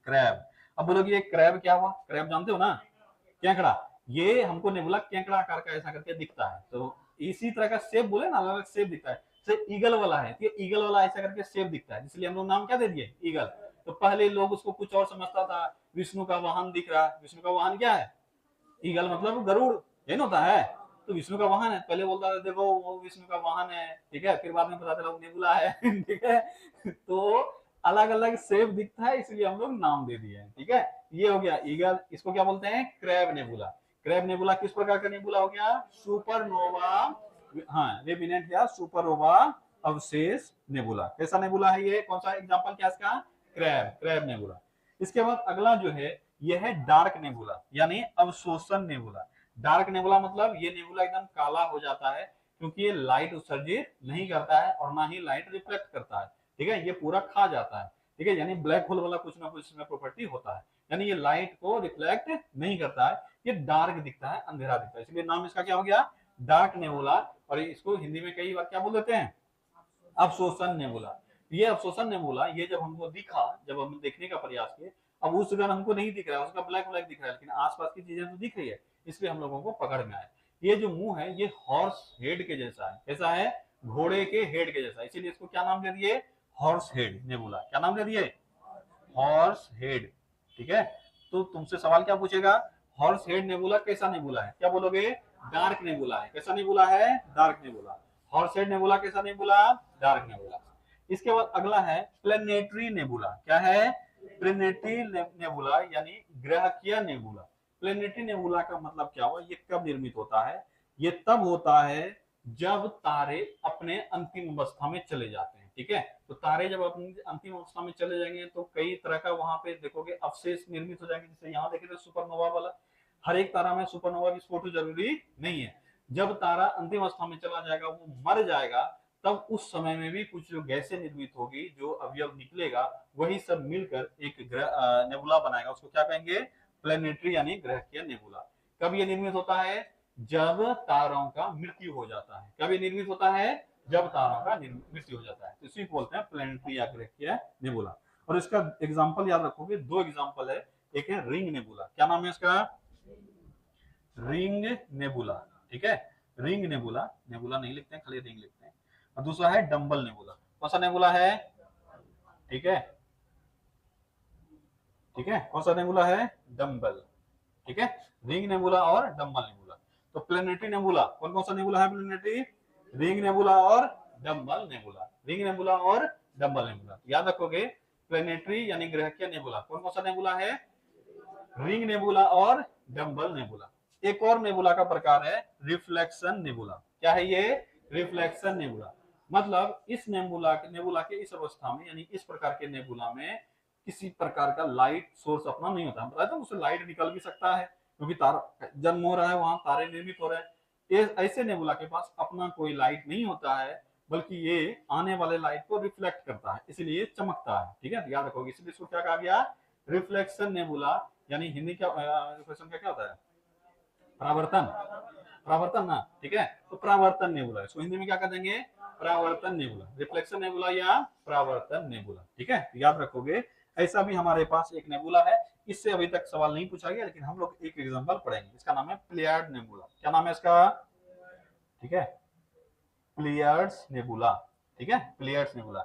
क्रैब। अब बोलोगे ये क्रैब क्या हुआ? क्रैब जानते हो ना, केकड़ा। ये हमको नेबुला केकड़ा आकार का ऐसा करके दिखता है। तो इसी तरह का शेप बोले ना, अलग अलग शेप दिखता है। जैसे ईगल वाला है, तो ईगल वाला ऐसा करके शेप दिखता है, इसलिए हम लोग नाम क्या दे दिए? ईगल। तो पहले लोग उसको कुछ और समझता था, विष्णु का वाहन दिख रहा है। विष्णु का वाहन क्या है? ईगल मतलब गरुड़, यही होता है। तो विष्णु का वाहन है, पहले बोलता था देखो वो विष्णु का वाहन है, ठीक है। फिर बाद में पता चला वो नेबुला है ठीक है। तो अलग अलग शेप दिखता है, इसलिए हम लोग नाम दे दिए, ठीक है। ये हो गया ईगल। इसको क्या बोलते हैं? Crab nebula. क्रैब नेबुला किस प्रकार का नेबुला हो गया? सुपरनोवा, हाँ, रेमिनेंट या सुपरनोवा अवशेष नेबुला। कैसा नेबुला है ये? कौन सा एग्जांपल क्या इसका? Crab, crab nebula. इसके बाद अगला जो है ये है डार्क नेबुला यानी अवशोषण नेबुला। डार्क नेबुला मतलब ये नेबुला एकदम काला हो जाता है, क्योंकि ये लाइट उत्सर्जित नहीं करता है और ना ही लाइट रिफ्लेक्ट करता है, ठीक है। ये पूरा खा जाता है, ठीक है। यानी ब्लैक होल वाला कुछ ना कुछ इसमें प्रॉपर्टी होता है, यानी ये लाइट को रिफ्लेक्ट नहीं करता है। ये डार्क दिखता है, अंधेरा दिखता है, इसलिए नाम इसका क्या हो गया? Dark nebula. और इसको हिंदी में कई बार क्या बोल देते हैं? अवशोषण नेबुला। ये अवशोषण नेबुला, ये जब हमको दिखा, जब हम देखने का प्रयास किए, अब उस जगह हमको नहीं दिख रहा है, उसका ब्लैक ब्लैक दिख रहा है, लेकिन आसपास की चीजें तो दिख रही है, इसलिए हम लोगों को पकड़ में आए। ये जो मुंह है ये हॉर्स हेड के जैसा है। कैसा है? घोड़े के हेड के जैसा, इसीलिए इसको क्या नाम दे दिए? Horse head nebula. क्या नाम दे दिए? हॉर्स हेड, ठीक है। तो तुमसे सवाल क्या पूछेगा? हॉर्स हेड नेबुला कैसा नेबुला है? क्या बोलोगे? डार्क नेबुला है। कैसा नेबुला है? Dark nebula. Horse head nebula कैसा नेबुला? Dark nebula. इसके बाद अगला है प्लेनेटरी नेबुला। क्या है? प्लेनेटरी नेबुला यानी ग्रहकीय नेबुला। प्लेनेटरी नेबुला का मतलब क्या हुआ? ये कब निर्मित होता है? ये तब होता है जब तारे अपने अंतिम अवस्था में चले जाते हैं, ठीक है। तो तारे जब अपनी अंतिम अवस्था में चले जाएंगे तो कई तरह का वहां पे देखोगे अवशेष निर्मित हो जाएंगे। जैसे यहाँ देखे तो सुपरनोवा वाला, हर एक तारा में सुपरनोवा की स्फोट जरूरी नहीं है। जब तारा अंतिम अवस्था में चला जाएगा, वो मर जाएगा, तब उस समय में भी कुछ जो गैसें निर्मित होगी, जो अवयव निकलेगा, वही सब मिलकर एक नेबुला बनाएगा। उसको क्या कहेंगे? प्लेनेटरी यानी ग्रहकीय नेबुला। कब ये निर्मित होता है? जब तारों का मृत्यु हो जाता है। कब ये निर्मित होता है? जब तारों का मृत्यु हो जाता है। तो इसी को बोलते हैं प्लेनेटरी या ग्रहकीय नेबुला। और इसका एग्जाम्पल याद रखोगे, दो एग्जाम्पल है। एक है रिंग नेबुला। क्या नाम है इसका? रिंग नेबुला, ठीक है। रिंग नेबुला, नेबुला नहीं लिखते हैं, खाली रिंग लिखते हैं। और दूसरा है डम्बल नेबुला। कौन सा नेबुला है? ठीक है, ठीक है। कौन सा नेबुला है? डम्बल, ठीक है। रिंग नेबुला और डम्बल नेबुला। तो प्लेनेटरी नेबुला, कौन कौन सा नेबुला है प्लेनेटरी? रिंग नेबुला और डम्बल नेबुला। रिंग नेबुला और डम्बल नेबुला याद रखोगे। प्लेनेटरी यानी ग्रहकीय नेबुला कौन कौन सा नेबुला है? रिंग नेबुला और डम्बल नेबुला। एक और नेबुला का प्रकार है रिफ्लेक्शन नेबुला। क्या है ये? Reflection nebula. मतलब इस नेबुला के इस अवस्था में यानी इस प्रकार के नेबुला में किसी प्रकार का लाइट सोर्स अपना नहीं होता। हम बताया था उससे लाइट निकल भी सकता है, क्योंकि तारा जन्म हो रहा है, वहां तारे निर्मित हो रहे हैं। ये ऐसे नेबुला के पास अपना कोई लाइट नहीं होता है, बल्कि ये आने वाले लाइट को रिफ्लेक्ट करता है, इसलिए चमकता है। ठीक है, याद रखोगे, इसलिए इसको क्या कहा गया, रिफ्लेक्शन नेबुला। यानी हिंदी क्या रिफ्लेक्शन का क्या होता है, परावर्तन, परावर्तन ना। ठीक है, तो परावर्तन नेबुला, इसको हिंदी में क्या कर देंगे, परावर्तन नेबुला, रिफ्लेक्शन नेबुला या परावर्तन नेबुला। ठीक है, याद रखोगे। ऐसा भी हमारे पास एक नेबुला है, इससे अभी तक सवाल नहीं पूछा गया, लेकिन हम लोग एक एग्जांपल पढ़ेंगे। इसका नाम है प्लेयर्ड नेबुला। क्या नाम है इसका, ठीक है, प्लेयर्ड्स नेबुला। ठीक है, प्लेयर्ड्स नेबुला।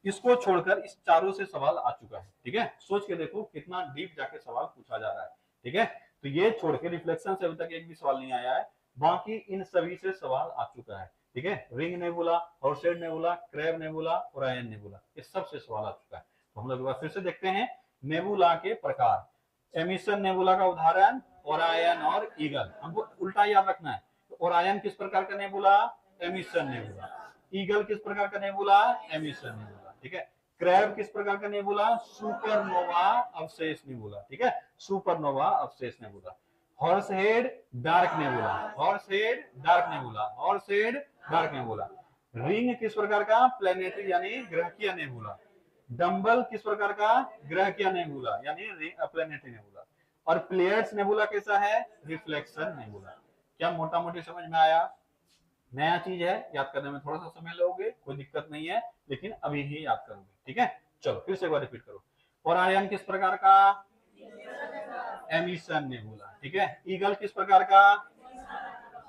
इसको छोड़कर इस चारों से सवाल आ चुका है। ठीक है, सोच के देखो कितना डीप जाके सवाल पूछा जा रहा है। ठीक है, तो ये छोड़ के रिफ्लेक्शन से अभी तक एक भी सवाल नहीं आया है, बाकी इन सभी से सवाल आ चुका है। ठीक है, ring nebula, horsehead nebula, crab nebula, Orion nebula, इस सब से सवाल आ चुका है। तो हम लोग फिर से देखते हैं नेबुला के प्रकार। एमिशन नेबुला का उदाहरण ओरायन और ईगल। हमको उल्टा याद रखना है। तो ओरायन किस प्रकार का नेबुला, एमिशन नेबुला। ईगल किस प्रकार का नेबुला, एमिशन नेबुला। ठीक है, क्रैब किस प्रकार का नेबुला, सुपरनोवा अवशेष नेबुला। ठीक है, सुपरनोवा अवशेष nebula. Horse head dark nebula, horse head dark nebula, horse head dark nebula. Ring किस प्रकार का, प्लैनेटरी यानी ग्रहकीय नेबुला। डंबल किस प्रकार का, ग्रहकीय नेबुला यानी प्लैनेटरी नेबुला। और प्लेयर्स नेबुला कैसा है, रिफ्लेक्शन नेबुला। क्या मोटा मोटी समझ में आया, नया चीज है, याद करने में थोड़ा सा समय लोगे, कोई दिक्कत नहीं है, लेकिन अभी ही याद करोगे। ठीक है, चलो फिर से एक बार रिपीट करो। ओरायन किस प्रकार का, एमिशन नेबुला। ठीक है, ईगल किस प्रकार का,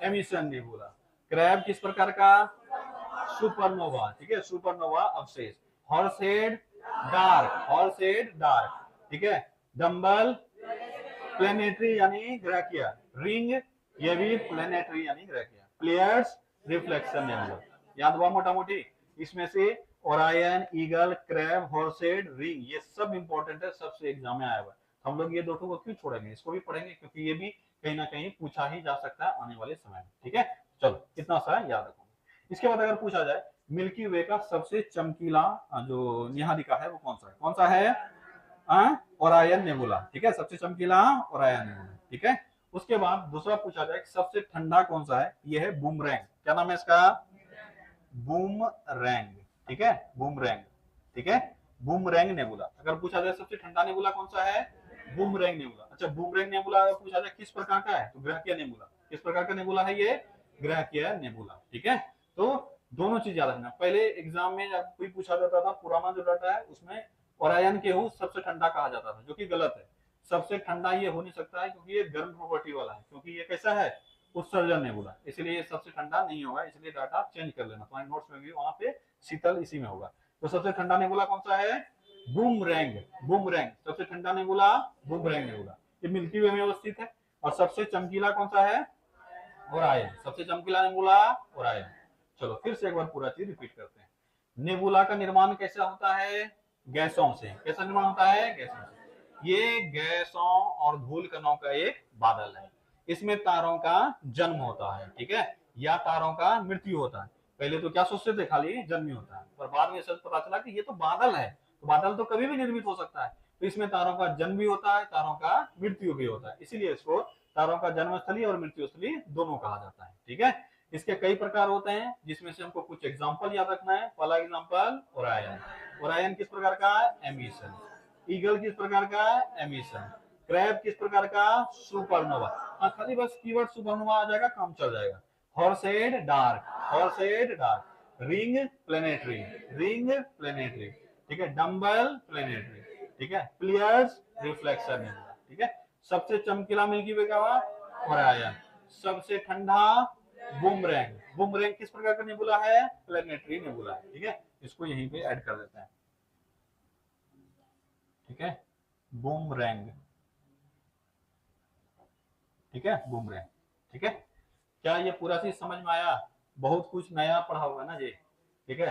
एमिशन नेबुला। क्रैब किस प्रकार का, सुपरनोवा। ठीक है, सुपरनोवा अवशेष। Horse head dark, horse head dark. ठीक है, डंबल प्लैनेटरी यानी ग्रहकीय। रिंग ये भी प्लैनेटरी यानी ग्रहकीय। Players reflection nebula. याद हुआ मोटा मोटी। इसमें से ओरायन, ईगल, क्रैब, हॉर्सेड, रिंग ये सब इंपॉर्टेंट है, सबसे एग्जाम में आया हुआ है। हम लोग ये दो को क्यों छोड़ेंगे, इसको भी पढ़ेंगे, क्योंकि ये भी कहीं ना कहीं पूछा ही जा सकता है आने वाले समय में। ठीक है, चलो इतना सा याद रखो। इसके बाद अगर पूछा जाए मिल्की वे का सबसे चमकीला जो निहारिका है वो कौन सा है, कौन सा है, ओरायन नेबुला। ठीक है, सबसे चमकीला ओरायन नेबुला। ठीक है, उसके बाद दूसरा पूछा जाए सबसे ठंडा कौन सा है, ये है बूमरैंग। क्या नाम है इसका, बूमरैंग। ठीक है, बूमरैंग। ठीक है, बूमरैंग नेबुला। अगर पूछा जाए सबसे ठंडा नेबुला कौन सा है, बूमरैंग नेबुला। अच्छा, बूमरैंग नेबुला अगर पूछा जाए किस प्रकार का है, तो ग्रहकीय नेबुला। किस प्रकार का नेबुला है ये, ग्रहकीय नेबुला। ठीक है, तो दोनों चीज याद रखना। पहले एग्जाम में जब कोई पूछा जाता था, पुराना जो डाटा है उसमें ओरायन केहू सबसे ठंडा कहा जाता था, जो कि गलत है। सबसे ठंडा ये हो नहीं सकता है, क्योंकि ये गर्म प्रॉपर्टी वाला है, क्योंकि ये कैसा है, उत्सर्जन नेबुला, इसलिए ये सबसे ठंडा नहीं होगा। इसलिए डाटा चेंज कर लेना, तुम्हारे नोट्स में भी वहां पे शीतल इसी में होगा। तो सबसे ठंडा नेबुला कौन सा है, बूमरैंग। बूमरैंग सबसे ठंडा नेबुला, बूमरैंग नेबुला। ये मिल्की वे में अवस्थित है। और सबसे चमकीला कौन सा है, ओरायन। सबसे चमकीला नेबुला ओरायन। चलो फिर से एक बार पूरा चीज रिपीट करते हैं। नेबुला का निर्माण कैसा होता है, गैसों से। कैसा निर्माण होता है, गैसों से। ये गैसों और धूल कणों का एक बादल है। इसमें तारों का जन्म होता है। ठीक है, या तारों का मृत्यु होता है। पहले तो क्या सोचते थे, खाली जन्म ही होता है, पर बाद में सच पता चला कि ये तो बादल है, तो बादल तो कभी भी निर्मित हो सकता है। तो इसमें तारों का जन्म भी होता है, तारों का मृत्यु भी होता है, इसीलिए इसको तारों का जन्मस्थली और मृत्युस्थली दोनों कहा जाता है। ठीक है, इसके कई प्रकार होते हैं, जिसमें से हमको कुछ एग्जांपल याद रखना है। पहला एग्जांपल ओरायन। ओरायन किस प्रकार का, एमिशन। ईगल किस प्रकार का, एमिशन। क्रैब किस प्रकार का, सुपरनोवा। हाँ, खाली बस कीवर्ड सुपरनोवा आ जाएगा, काम चल जाएगा। Horsehead dark, horsehead dark. Ring planetary, ring planetary. ठीक है, डंबल प्लैनेटरी। ठीक है, प्लेयर्स रिफ्लेक्शन नेबुला। ठीक है, सबसे चमकीला मिल्की वे का ओरायन। सबसे ठंडा बूमरैंग। बूमरैंग किस प्रकार का नेबुला है, प्लैनेटरी नेबुला। ठीक है, इसको यहीं पे ऐड कर देते हैं। ठीक है, बूमरैंग। ठीक है, बूमरैंग। ठीक है, क्या ये पूरा चीज समझ में आया, बहुत कुछ नया पढ़ा होगा ना जी। ठीक है,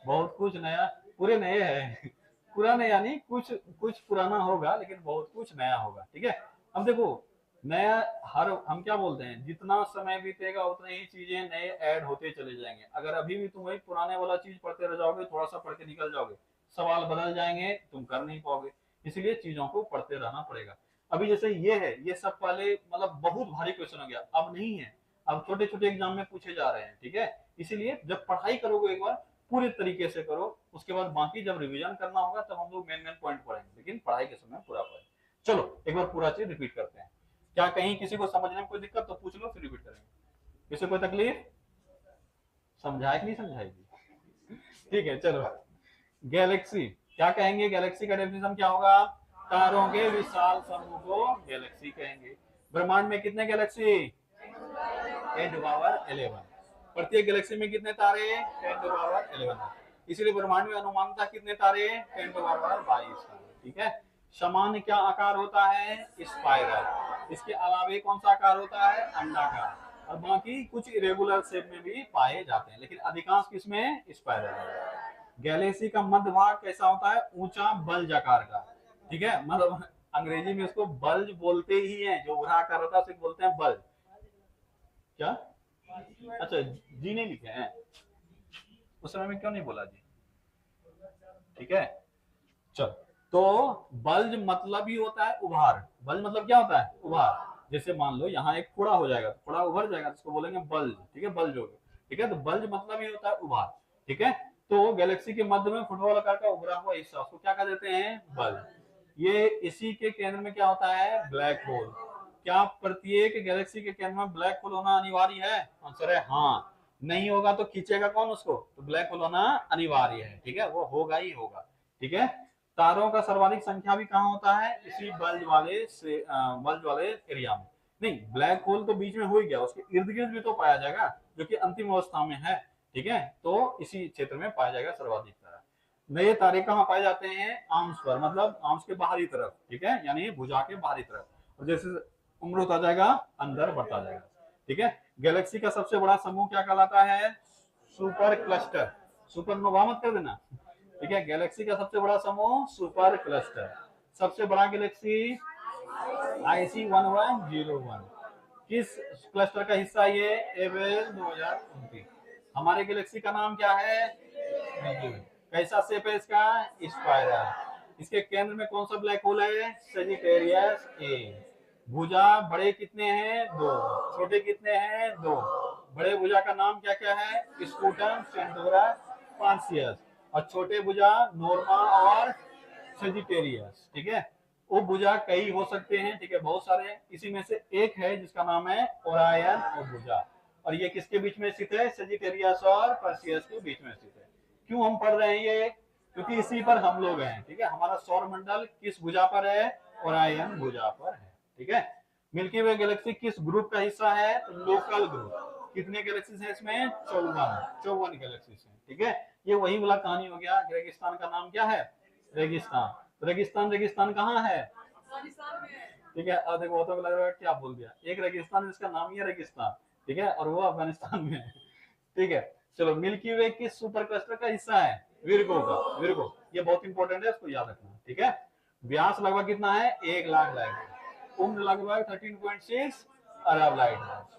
बहुत कुछ नया, पूरे नए हैं पुराने यानी कुछ कुछ पुराना होगा, लेकिन बहुत कुछ नया होगा। ठीक है, अब देखो नया, हर हम क्या बोलते हैं, जितना समय बीतेगा उतने ही चीजें नए ऐड होते चले जाएंगे। अगर अभी भी तुम वही पुराने वाला चीज पढ़ते रह जाओगे, थोड़ा सा पढ़ के निकल जाओगे, सवाल बदल जाएंगे, तुम कर नहीं पाओगे। इसलिए चीजों को पढ़ते रहना पड़ेगा। अभी जैसे ये है, ये सब पहले मतलब बहुत भारी क्वेश्चन हो गया, अब नहीं है। अब छोटे छोटे एग्जाम में पूछे जा रहे हैं, ठीक है। इसीलिए जब पढ़ाई करोगे एक बार पूरे तरीके से करो, उसके बाद बाकी जब रिवीजन करना होगा तब हम लोग मेन मेन पॉइंट पढ़ेंगे, लेकिन पढ़ाई के समय पूरा पढ़ेंगे। चलो एक बार पूरा चीज रिपीट करते हैं। क्या कहीं किसी को समझने में कोई दिक्कत तो पूछ लो, फिर रिपीट करेंगे। किसी कोई तकलीफ? समझाए कि नहीं समझाएगी? ठीक है चलो। गैलेक्सी क्या कहेंगे? गैलेक्सी का डेफिनेशन क्या होगा? तारों के विशाल समूह को गैलेक्सी कहेंगे। ब्रह्मांड में कितने गैलेक्सी? 10^11। प्रत्येक गैलेक्सी में कितने तारे? 10^11। इसीलिए ब्रह्मांड में अनुमानतः कितने तारे? 10^22 तारे, ठीक है। सामान्य क्या आकार होता है? स्पाइरल। इसके अलावा कौन सा आकार होता है? अंडाकार। और बाकी कुछ इरेगुलर शेप में भी पाए जाते हैं, लेकिन अधिकांश किसमें? स्पाइरल में। गैलेक्सी का मध्य भाग कैसा होता है? ऊंचा बल्ज आकार का, ठीक है। मतलब अंग्रेजी में उसको बल्ज बोलते ही हैं, जो उभरा आकार होता है उसे बोलते हैं बल्ज। क्या? अच्छा जी नहीं लिखे हैं, उस समय में क्यों नहीं बोला जी? ठीक है चल। तो बल्ज मतलब ही होता है उभार। बल्ज मतलब क्या होता है? उभार। जैसे मान लो यहाँ एक फोड़ा हो जाएगा, फोड़ा उभर जाएगा, इसको बोलेंगे बल्ज, ठीक है। बल्ज हो गया, ठीक है। तो बल्ज मतलब ही होता है उभार, ठीक है। तो गैलेक्सी के मध्य में फुटबॉल आकार का उभरा हुआ हिस्सा, उसको क्या कह देते हैं? बल्ज। ये इसी के केंद्र में क्या होता है? Black hole. क्या प्रत्येक गैलेक्सी के केंद्र में ब्लैक होल होना अनिवार्य है? आंसर है हाँ। नहीं होगा तो खींचेगा कौन उसको? तो ब्लैक होल होना अनिवार्य है, ठीक है। वो होगा ही होगा, ठीक है। तारों का सर्वाधिक संख्या भी कहाँ होता है? इसी बल्ज वाले एरिया में। नहीं, ब्लैक होल तो बीच में हो ही गया, उसके इर्द गिर्द भी तो पाया जाएगा, जो कि अंतिम अवस्था में है, ठीक है। तो इसी क्षेत्र में पाया जाएगा सर्वाधिक तारा। नए तारे कहाँ पाए जाते हैं? आर्म्स पर, मतलब आर्म्स के बाहरी तरफ, ठीक है, यानी भुजा के बाहरी तरफ। और जैसे उम्र होता जाएगा अंदर बढ़ता जाएगा, ठीक है। गैलेक्सी का सबसे बड़ा समूह क्या कहलाता है? Super cluster. सुपरनोवा मत कर देना, ठीक है। गैलेक्सी का सबसे बड़ा समूह सुपर क्लस्टर। सबसे बड़ा गैलेक्सी IC1101 किस क्लस्टर का हिस्सा? ये एवेल 2029। हमारे गैलेक्सी का नाम क्या है? कैसा शेप है इसका? स्पाइरल। इसके केंद्र में कौन सा ब्लैक होल है? Sagittarius A. भुजा बड़े कितने हैं? 2। छोटे कितने हैं? 2। बड़े भुजा का नाम क्या क्या है? स्कूटम, सेंटोरा, पार्सियस। और छोटे भुजा नोर्मा और सेजिटेरियस, ठीक है। वो भुजा कई हो सकते हैं, ठीक है, बहुत सारे। इसी में से एक है जिसका नाम है ओरायन और भुजा। और ये किसके बीच में स्थित है? सेजिटेरियस और पर्सियस के बीच में स्थित है। क्यों हम पढ़ रहे हैं ये? क्योंकि इसी पर हम लोग हैं, ठीक है। हमारा सौर मंडल किस भुजा पर है? ओरायन भुजा पर है, ठीक है। मिल्की वे गैलेक्सी किस ग्रुप का हिस्सा है? Local group. कितने गैलेक्सीज हैं इसमें? 54 गैलेक्सीज हैं, ठीक है। ये वही वाला कहानी हो गया। रेगिस्तान का नाम क्या है? रेगिस्तान। रेगिस्तान, रेगिस्तान कहाँ है? ठीक है। अब देखो तो लग रहा है क्या बोल दिया। एक रेगिस्तान जिसका नाम ही है रेगिस्तान, ठीक है, और वो अफगानिस्तान में है, ठीक है। चलो, मिल्की वे किस सुपर क्लस्टर का हिस्सा है? विर्गो का। विर्गो ये बहुत इंपॉर्टेंट है, इसको याद रखना, ठीक है। व्यास लगभग कितना है? 1,00,000 लाइट। उम्र लगभग 13.6 अरब लाइट वर्ष,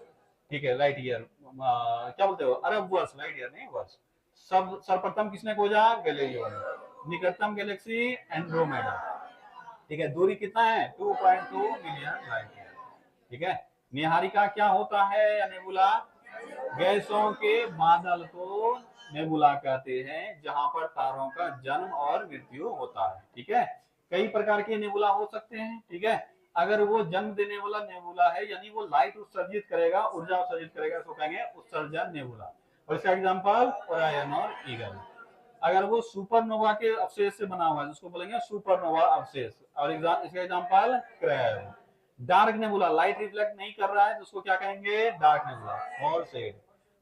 ठीक है। लाइट ईयर क्या बोलते हो? अरब वर्ष, लाइट ईयर नहीं वर्ष। सब सर्वप्रथम किसने खोजा? गैलीलियो ने। निकटतम गैलेक्सी एंड्रोमेडा, ठीक है। दूरी कितना है? 2.2 मिलियन लाइट ईयर, ठीक है। निहारिका क्या होता है या नेबुला? गैसों के बादल को नेबुला कहते हैं, जहां पर तारों का जन्म और मृत्यु होता है, ठीक है। कई प्रकार के नेबुला हो सकते हैं, ठीक है। अगर वो जन्म देने वाला नेबुला है, यानी वो लाइट उत्सर्जित करेगा, ऊर्जा उत्सर्जित करेगा, इसको कहेंगे उत्सर्जन नेबुला। और इसका एग्जांपल ओरायन और ईगल। अगर वो सुपरनोवा के अवशेष से बना हुआ है, जिसको बोलेंगे सुपरनोवा अवशेष। और इसका example crab. Dark nebula, light reflect नहीं कर रहा है तो उसको क्या कहेंगे? Dark nebula. और शेड।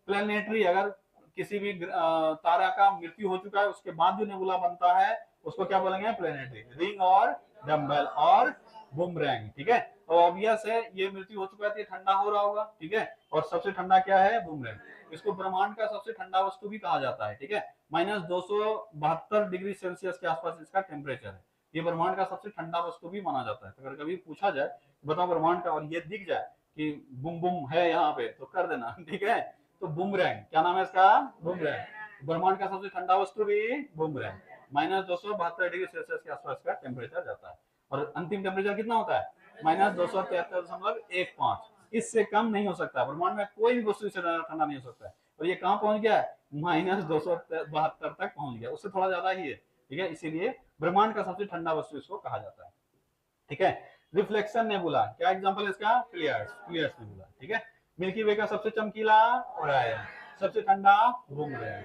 प्लेनेटरी, अगर किसी भी तारा का मृत्यु हो चुका है उसके बाद जो नेबुला बनता है उसको क्या बोलेंगे? प्लेनेटरी। रिंग और डम्बल और बुमरैंग, ठीक है। और ऑब्वियस है ये मृत्यु हो चुका है तो ये ठंडा हो रहा होगा, ठीक है। और सबसे ठंडा क्या है? बुमरैंग। इसको ब्रह्मांड का सबसे ठंडा वस्तु भी कहा जाता है, ठीक है। -272 डिग्री सेल्सियस के आसपास इसका टेम्परेचर है। ये ब्रह्मांड का सबसे ठंडा वस्तु भी माना जाता है। तो अगर कभी पूछा जाए बताओ ब्रह्मांड का, और ये दिख जाए कि बुम बुम है यहाँ पे, तो कर देना, ठीक है। तो बुमरैंग, क्या नाम है इसका? बुमरैंग। ब्रह्मांड का सबसे ठंडा वस्तु भी बुमरैंग। -272 डिग्री सेल्सियस के आसपास का टेम्परेचर जाता है। और अंतिम टेम्परेचर कितना होता है? -273.15। इससे कम नहीं हो सकता। ब्रह्मांड में कोई भी वस्तु इससे ज्यादा ठंडा नहीं हो सकता है। और ये कहाँ पहुंच गया है, -272 तक पहुंच गया, उससे थोड़ा ज्यादा ही है। ठीक है, इसीलिए ब्रह्मांड का सबसे ठंडा वस्तु इसको कहा जाता है। ठीक है, रिफ्लेक्शन नेबुला, क्या एग्जांपल है इसका, प्लेयर्स नेबुला। ठीक है, मिल्की वे का सबसे चमकीला ओरायन, सबसे ठंडा वुमरेन।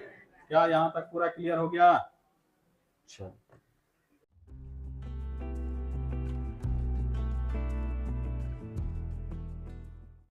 क्या यहाँ तक पूरा क्लियर हो गया? अच्छा,